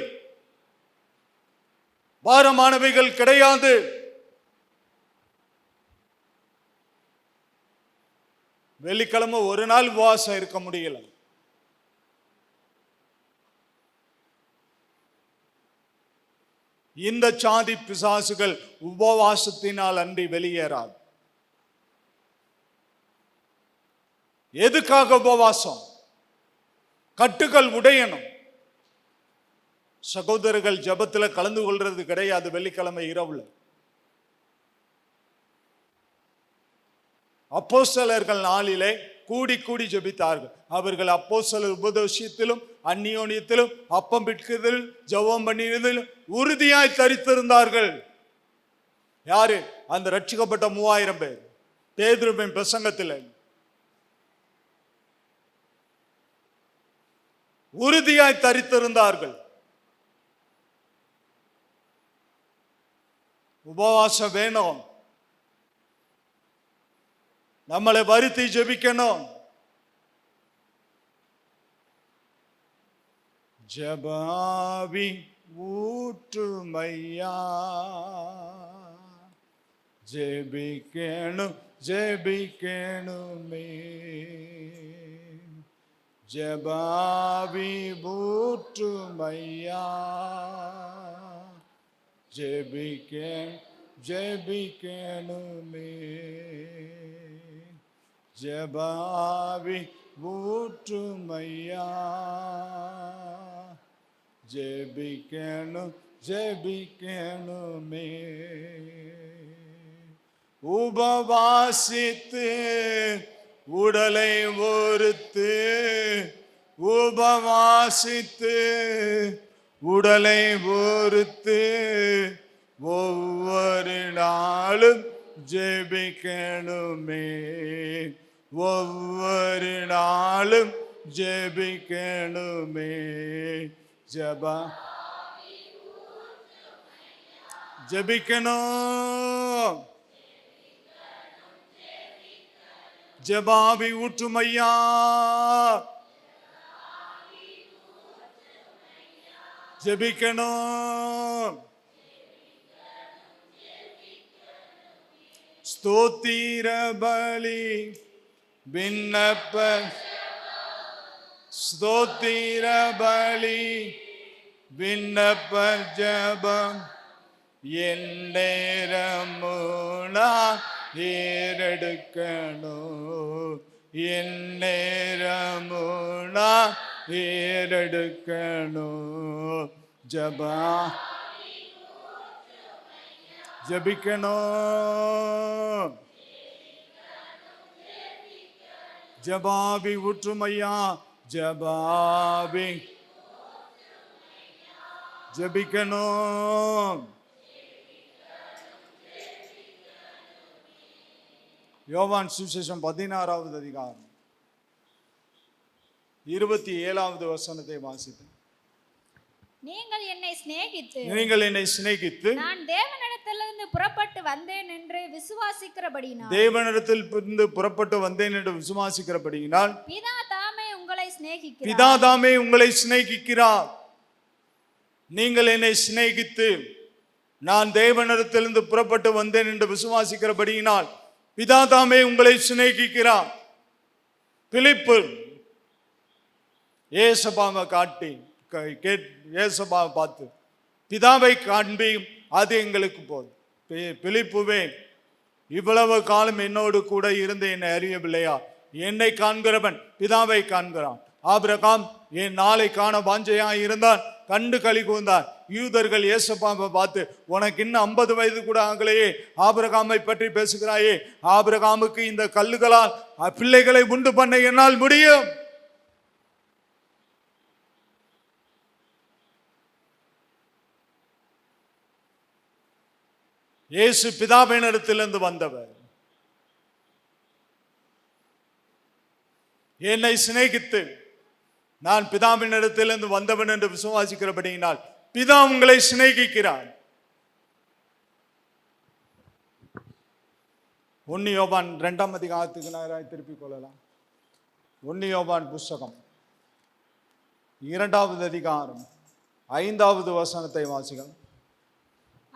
பாரமானவைகள் கிடையாது. வெள்ளிக்கிழமை ஒரு நாள் உபவாசம் இருக்க முடியல. இந்த சாதி பிசாசுகள் உபவாசத்தினால் அன்றி வெளியேறாது. எதுக்காக உபவாசம்? கட்டுகள் உடையணும். சகோதரர்கள் ஜெபத்தில் கலந்து கொள்றது கிடையாது வெள்ளிக்கிழமை இரவுல. அப்போஸ்தலர்கள் நாளிலே கூடி கூடி ஜெபித்தார்கள். அவர்கள் அப்போஸ்தலர் உபதேசத்திலும் அந்நியோன்யத்திலும் அப்பம் பிட்கிறதிலும் ஜெபம் பண்ணியதிலும் உறுதியாய் தரித்திருந்தார்கள். யாரு? அந்த ரட்சிக்கப்பட்ட 3000 பேர். பேதுருவின் பிரசங்கத்தில் உறுதியாய் தரித்திருந்தார்கள். உபவாசம் வேணும், நம்மளை வருத்தி ஜெபிக்கணும். ஜெபாவி ஊற்றுமையா, ஜெபிக்கணும் ஜெபிக்கணுமே, ஜெபாவி ஊற்றுமையா, ஜெபிக்கணுமே, ஜெபாவி ஊற்றுமையா, ஜெபிக்கணுமே. உபவாசித்து உடலை ஒருத்து, உபவாசித்து உடலை ஒருத்து, ஒவ்வொரு நாளும் ஜெபிக்கணுமே, ஒவ்வொரு நாளும் ஜெபிக்கணுமே, ஜெபிக்கணும், ஜெபாவி ஊற்றுமையா, ஜெபிக்கணும். ஸ்தோத்திர பலி விண்ணப்ப, ஸ்தோத்திர பலி விண்ணப்ப ஜெபம் எந்நேரமுனா ஏறெடுக்கணும், எந்நேரமுனா ஏறெடுக்கணும், ஜெபிக்கணும், ஜெபாவி ஊற்றுமையா, ஜெபாவி ஜெபிக்கணும். யோவான் சுவிசேஷம் 16வது அதிகாரம் 27வது வசனத்தை வாசித்து, நீங்கள் என்னை சிநேகித்து, நீங்கள் என்னை சிநேகித்து நான் தேவனிடத்திலிருந்து புறப்பட்டு வந்தேன் என்று விசுவாசிக்கிறபடியினால், தேவனிடத்திலிருந்து புறப்பட்டு வந்தேன் என்று விசுவாசிக்கிறபடியினால், பிதா தாமே உங்களை சிநேகிக்கிறார், பிதா தாமே உங்களை சிநேகிக்கிறார். நீங்கள் என்னை சிநேகித்து நான் தேவனிடத்திலிருந்து புறப்பட்டு வந்தேன் என்று விசுவாசிக்கிறபடியினால் பிதா தாமே உங்களை சிநேகிக்கிறார். பிலிப்பு ஏசபாவை காட்டி ஏசபாவை பார்த்து பிதாவை காண்பி, அது எங்களுக்கு போதும். பிலிப்புவே, இவ்வளவு காலம் என்னோடு கூட இருந்து என்னை அறியவில்லையா? என்னை காண்கிறவன் பிதாவை காண்கிறான். ஆபிரகாம் என் நாளை காண வாஞ்சையா இருந்தான், கண்டு களி கூர்ந்தான். யூதர்கள் ஏசப்பாவை பார்த்து, உனக்கு இன்னும் 50 வயது கூட ஆகலையே, ஆபிரகாமை பற்றி பேசுகிறாயே, ஆபிரகாமுக்கு இந்த கல்லுகளால் பிள்ளைகளை உண்டு பண்ண என்னால் முடியும். இயேசு பிதாவினிடத்திலிருந்து வந்தவர். என்னை சிநேகித்து நான் பிதாவினிடத்திலிருந்து வந்தவன் என்று விசுவாசிக்கிறபடியினால் பிதா உங்களை சிநேகிக்கிறார். 1 யோவான் 2ஆம் அதிகாரத்துக்கு நேராக திருப்பிக் கொள்ளலாம். 1 யோவான் புஸ்தகம் 2வது அதிகாரம் 5வது வசனத்தை வாசிக்கலாம்.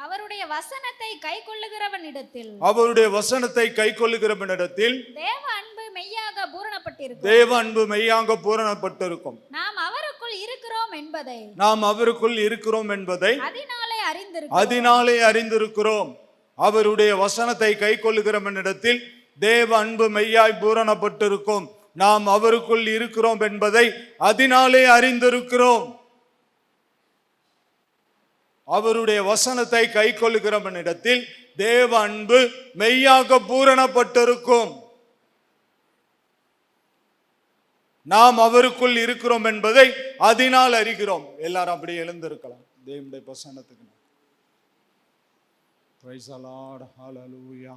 அவருடைய வசனத்தை கைக்கொள்ளுகிறவனிடத்தில், அவருடைய வசனத்தை கைக்கொள்ளுகிறவனிடத்தில் தேவ அன்பு மெய்யாக பூரணப்பட்டிருக்கும், தேவ அன்பு மெய்யாக பூரணப்பட்டிருக்கும். நாம் அவருக்குள் இருக்கிறோம் என்பதை, நாம் அவருக்குள் இருக்கிறோம் என்பதை அதனாலே அறிந்திருக்கிறோம். அவருடைய வசனத்தை கைக்கொள்ளுகிறவனிடத்தில் தேவ அன்பு மெய்யாய் பூரணப்பட்டிருக்கும். நாம் அவருக்குள் இருக்கிறோம் என்பதை அதனாலே அறிந்திருக்கிறோம். அவருடைய வசனத்தை கைக்கொள்ளுகிறவனிடத்தில் தேவ அன்பு மெய்யாக பூரணப்பட்டிருக்கும். நாம் அவருக்குள் இருக்கிறோம் என்பதை அதனால் அறிகிறோம். எல்லாரும் அப்படியே எழுந்திருக்கலாம் தேவனுடைய வசனத்துக்கு. Praise the Lord. Hallelujah.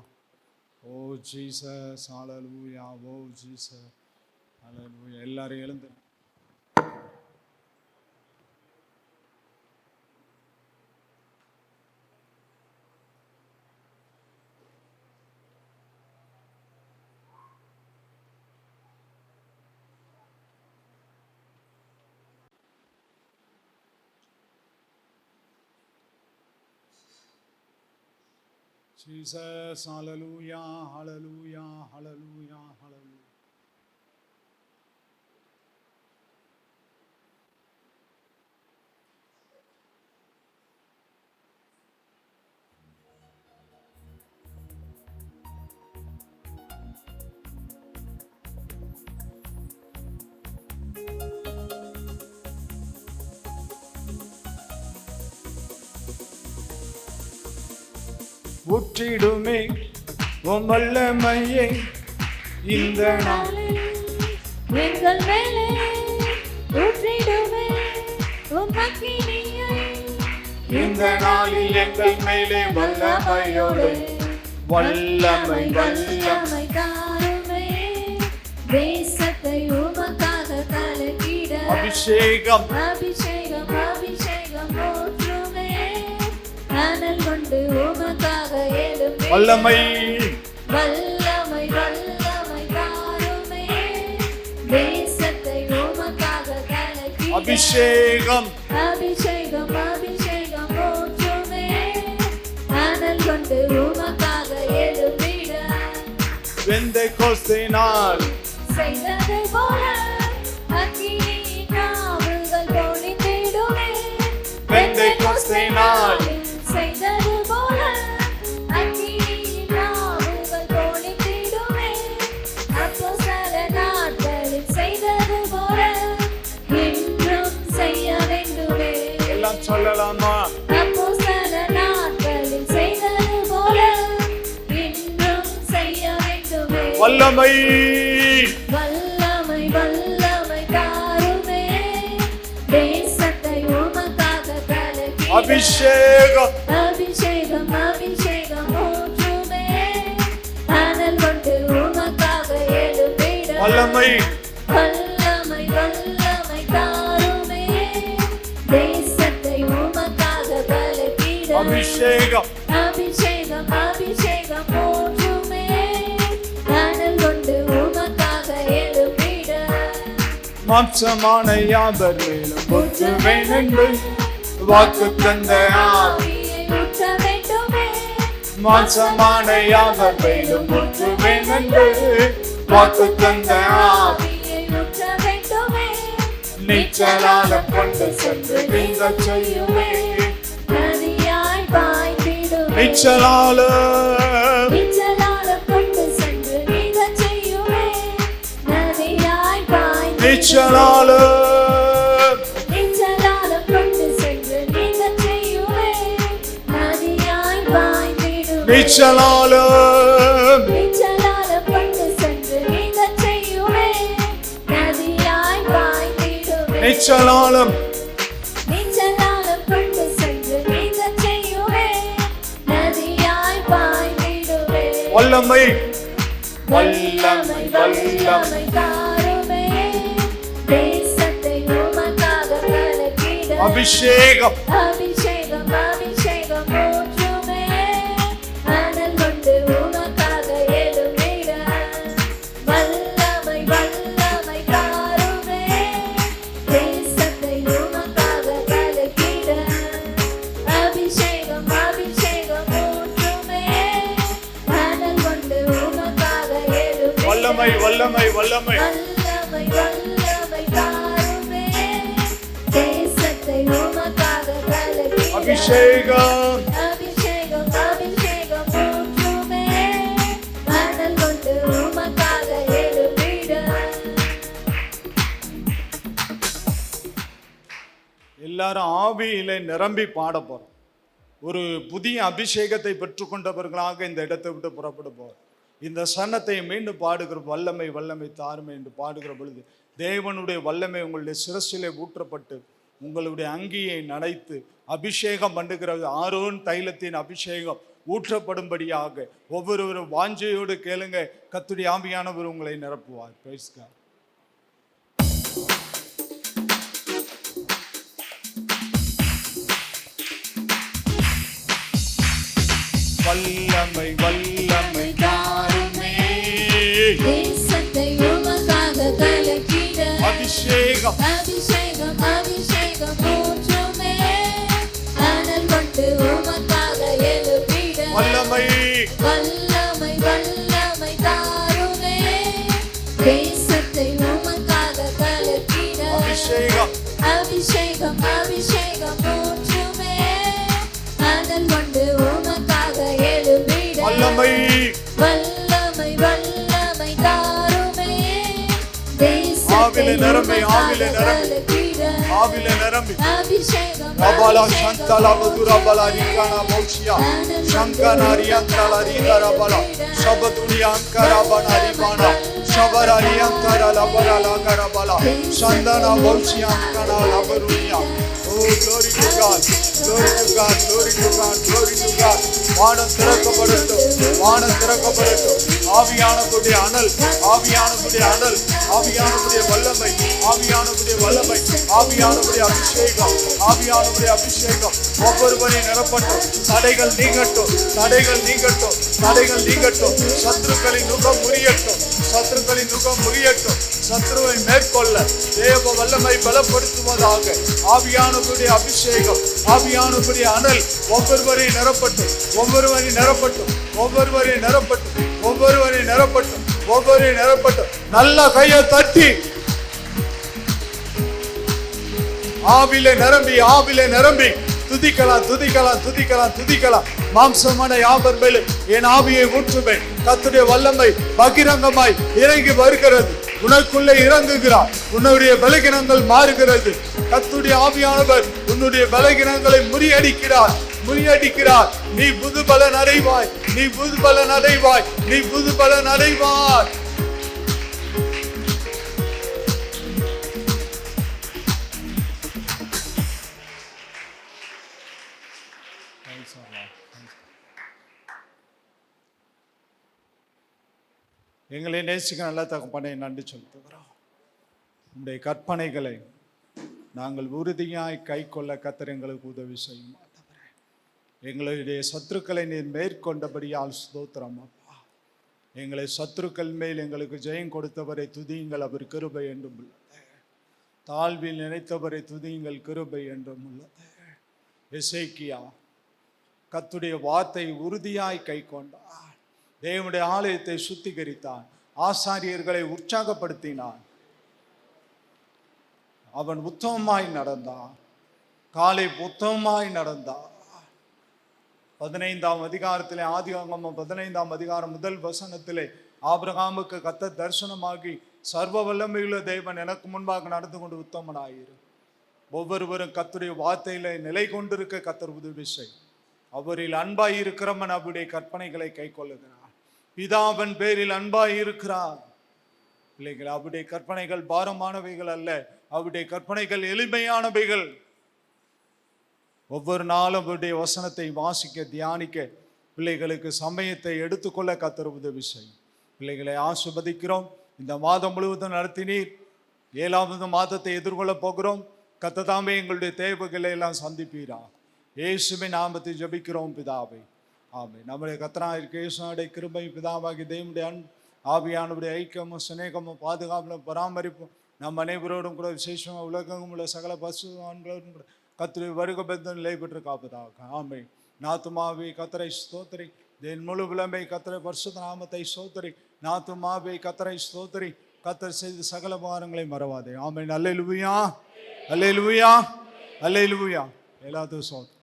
Oh Jesus ஹalleluya. ஓ ஜீசஸ் ஹalleluya. எல்லாரும் எழுந்து Jesus, hallelujah, hallelujah, hallelujah, hallelujah. ஊற்றிடுமே உம் வல்லமையை இந்த நாளில் எங்கள் மேலே ஊற்றிடுமே உம் அக்கினியை. இந்த நாளில் எங்கள் மேலே வல்லமையோடு வல்லமை வல்லமை தாருமே. தேசத்தை உமக்காக கலக்கிட அபிஷேகம் அபிஷேகம் அபிஷேகம் ஊற்றுமே. அனல் கொண்டு உமக்காக எழும்பி வல்லமை வல்லமை வல்லமை தாருமே. தேசத்தை உமக்காக கலக்கிட அபிஷேகம் அபிஷேகம் அபிஷேகம் ஊற்றுமே. அனல் கொண்டு உமக்காக எழும்பிட பெந்தெகோஸ்தே நாள் செய்ததை போல அக்கினியின் நாவுகள் பொழிந்திடுமே. பெந்தெகோஸ்தே நாள் செய்தது போல அக்கினியின் நாவுகள் பொழிந்திடுமே. அப்போஸ்தல நாட்களில் செய்தது போல இன்றும் செய்ய வேண்டுமே. எல்லாம் சொல்லலாமா? அப்போஸ்தல நாட்களில் செய்தது போல இன்றும் செய்ய வேண்டுமே. வல்லமை வல்லமை வல்லமை தாருமே. தேசத்தை உமக்காக கலக்கிட அபிஷேகம் அபிஷேகம் அபிஷேகம் ஊற்றுமே. அனல் கொண்டு உமக்காக எழும்பிட வல்லமை வல்லமை வல்லமை தாருமே. தேசத்தை உமக்காக கலக்கிட அபிஷேகம் அபிஷேகம் அபிஷேகம் ஊற்றுமே. அனல் கொண்டு உமக்காக எழும்பிட மாம்சமான யாவர் மேலும் ஊற்றுவேன் என்று வாக்கு தந்த ஆவியை ஊற்ற வேண்டுமே. மாம்சமான யாவர் மேலும் ஊற்றுவேன் என்று வாக்கு தந்த ஆவியை ஊற்ற வேண்டுமே. நீச்சலால கொண்டு சென்று நீந்த செய்யுமே. நதியாய் பாய்ந்திடுமே. நீச்சலால நீச்சலால கொண்டு சென்று நீந்தச் செய்யுமே. நதியாய் பாய்ந்திடுமே. நீச்சலால நீச்சலால கொண்டு சென்று நீந்தச் செய்யுமே. நதியாய் பாய்ந்திடுமே. நீச்சலால நீச்சலால கொண்டு சென்று நீந்தச் செய்யுமே. நதியாய் பாய்ந்திடுமே. நீச்சலாலம் நீச்சலால கொண்டு சென்று நீந்தச் செய்யுமே. நதியாய் பாய்ந்திடுமே. வல்லமை வல்லமை வல்லமை தாருமே. தேசத்தை உமக்காக கலக்கிட அபிஷேகம் அபிஷேகம் அபிஷேகம் ஊற்றுமே. அனல் கொண்டு உமக்காக எழும்பிட வல்லமை வல்லமை தாருமே. தேசத்தை உமக்காக கலக்கிட அபிஷேகம் அபிஷேகம் ஊற்றுமே. அனல் கொண்டு உமக்காக எழும்பிட வல்லமை வல்லமை வல்லமை வல்லமை வல்லமை தாருமே. தேசத்தை உமக்காக கலக்கிட அபிஷேகம் அபிஷேகம் அபிஷேகம் ஊற்றுமே. அனல் கொண்டு உமக்காக எழும்பிட எல்லாரும் ஆவியிலே நிரம்பி பாட போறோம். ஒரு புதிய அபிஷேகத்தை பெற்றுக்கொண்டவர்களாக இந்த இடத்தை விட்டு புறப்பட போறோம். இந்த சன்னத்தை மீண்டும் பாடுகிற வல்லமை வல்லமை தாருமை என்று பாடுகிற பொழுது தேவனுடைய வல்லமை உங்களுடைய சிரசிலே ஊற்றப்பட்டு உங்களுடைய அங்கியை நனைத்து அபிஷேகம் பண்ணுகிற ஆரோன் தைலத்தின் அபிஷேகம் ஊற்றப்படும்படியாக ஒவ்வொருவரும் வாஞ்சையோடு கேளுங்க. கர்த்தருடைய ஆவியானவர் உங்களை நிரப்புவார். Praise God. வல்லமை வல்லமை தாருமே, தேசத்தை உமக்காக கலக்கிட அபிஷேகம் அபிஷேகம் அபிஷேகம் ஊற்றுமே, அனல் கொண்டு உமக்காக எழுப்பிட வல்லமை வல்லமை வல்லமை தாருமே, தேசத்தை உமக்காக கலக்கிட அபிஷேகம் அபிஷேகம் அபிஷேகம் ஊற்றுமே, அனல் கொண்டு உமக்காக எழுப்பிட வல்லமை வல்லமை வல்லமை தாருமே, ஆவிலே நிரம்பி ஆவிலே நிரம்பி ஆவிலே நிரம்பி ரபாலா சந்தலா மதுரபாலா Rihana மௌஷியா சங்கனா ரியாந்தலா ரிகாரபாலா சபதுனியா அங்கராபனா ரிபானா சபரா ரியாந்தரா லபரா லாகரபாலா Santhana மௌஷியா அங்கனா லபருனியா. Oh, glory to God, glory to God, glory to God, glory to God. வானம் திறக்கப்படட்டும், வானம் திறக்கப்படட்டும். ஆவியானவருடைய அனல், ஆவியானவருடைய அனல், ஆவியானவருடைய வல்லமை, ஆவியானவருடைய வல்லமை, ஆவியானவருடைய அபிஷேகம், ஆவியானவருடைய அபிஷேகம் ஒவ்வொருவரையும் நிரப்பட்டும். தடைகள் நீங்கட்டும், தடைகள் நீங்கட்டும், தடைகள் நீங்கட்டும். சத்துருக்களின் நுகம் முறியட்டும், சத்துருக்களின் நுகம் முறியட்டும். சத்துருவை மேற்கொள்ள தேவ வல்லமை பலப்படுத்துவதாக ஆவியானவருடைய அபிஷேகம், ஆவியானவருடைய அனல் ஒவ்வொருவரையும் நிரப்பட்டும், ஒவ்வொருவரையும் நிரப்பட்டும், ஒவ்வொருவரையும் நிரப்பட்டும், ஒவ்வொருவரையும் நிரப்பட்டும், ஒவ்வொருவரையும் நிரப்பட்டும். நல்ல கையை தட்டி ஆவிலே நிரம்பி, ஆவிலே நிரம்பி துதிக்கலாம், துதிக்கலாம், துதிக்கலாம், துதிக்கலாம். மாம்சமான யாவர் மேலும் என் ஆவியை ஊற்றுவேன். கர்த்தருடைய வல்லமை பகிரங்கமாய் இறங்கி வருகிறது. உனக்குள்ளே இறங்குகிறார், உன்னுடைய பலகீனங்கள் மாறுகிறது. கர்த்தருடைய ஆவியானவர் உன்னுடைய பலகீனங்களை முறியடிக்கிறார், முறியடிக்கிறார். நீ புது பலன் அடைவாய், நீ புது பலன் அடைவாய், நீ புது பலன் அடைவாய். எங்களை நேசிக்க நல்ல தகப்பனை நன்றி செலுத்துகிறோம். உங்களுடைய கற்பனைகளை நாங்கள் உறுதியாய் கை கொள்ள கர்த்தர் எங்களுக்கு உதவி செய்யும். எங்களுடைய சத்துருக்களை நீர் மேற்கொண்டபடியால் ஸ்தோத்திரம் அப்பா. எங்களை சத்துருக்கள் மேல் எங்களுக்கு ஜெயம் கொடுத்தவரை துதியுங்கள், அவர் கிருபை என்றும் உள்ளது. தாழ்வில் நினைத்தவரை துதியுங்கள், கிருபை என்றும் உள்ளது. எசேக்கியா கர்த்தருடைய வார்த்தை உறுதியாய் கை கொண்டார். தேவனுடைய ஆலயத்தை சுத்திகரித்தான், ஆசாரியர்களை உற்சாகப்படுத்தினான். அவன் உத்தமமாய் நடந்தான், காலை உத்தமமாய் நடந்தான். 15ஆம் அதிகாரத்திலே, ஆதியாகமம் 15ஆம் அதிகாரம் 1 வசனத்திலே ஆபிரகாமுக்கு கர்த்தர் தரிசனமாகி, சர்வ வல்லமையுள்ள தேவன் எனக்கு முன்பாக நடந்து கொண்டு உத்தமனாயிரு. ஒவ்வொருவரும் கர்த்தருடைய வார்த்தையில நிலை கொண்டிருக்க கர்த்தர் உதவி செய். அவரில் அன்பாய் இருக்கிறவன் அவருடைய கற்பனைகளை கை கொள்ளுகிறான். பிதாவன் பேரில் அன்பாய் இருக்கிறார். பிள்ளைகள், அவருடைய கற்பனைகள் பாரமானவைகள் அல்ல, அவருடைய கற்பனைகள் எளிமையானவைகள். ஒவ்வொரு நாளும் அவருடைய வசனத்தை வாசிக்க, தியானிக்க பிள்ளைகளுக்கு சமயத்தை எடுத்துக்கொள்ள கர்த்தர் உதவி செய்யும். பிள்ளைகளை ஆசீர்வதிக்கிறோம். இந்த மாதம் முழுவதும் நடத்தினீர். 7வது மாதத்தை எதிர்கொள்ள போகிறோம். கர்த்தர் தாமே எங்களுடைய தேவைகளை எல்லாம் சந்திப்பீரா. இயேசுவின் நாமத்தை ஜெபிக்கிறோம் பிதாவே, ஆமென். நம்முடைய கர்த்தராகிய இயேசுவுடைய கிருபை, பிதாவாகிய தேவனுடைய அன்பு, ஆவியானவருடைய ஐக்கியமும் சிநேகமும் பாதுகாப்பும் பராமரிப்பும் நம் அனைவரோடும் கூட விசேஷமாக உலகெங்கும் உள்ள சகல பசுவான்களோடும் கூட கர்த்தருடைய வருகை பெற்று நிலை பெற்று காப்பதாக. ஆமென். நாத்துமாவே கர்த்தரை ஸ்தோத்திரி, என் முழு விளம்பை கர்த்தரை பரிசுத்த நாமத்தை ஸ்தோத்திரி. நாத்துமாவே கர்த்தரை ஸ்தோத்திரி, கர்த்தர் செய்த சகல உபகாரங்களை மறவாதே. ஆமென். அல்லேலூயா, அல்லேலூயா, அல்லேலூயா. எல்லாத்துக்கும் ஸ்தோத்திரம்.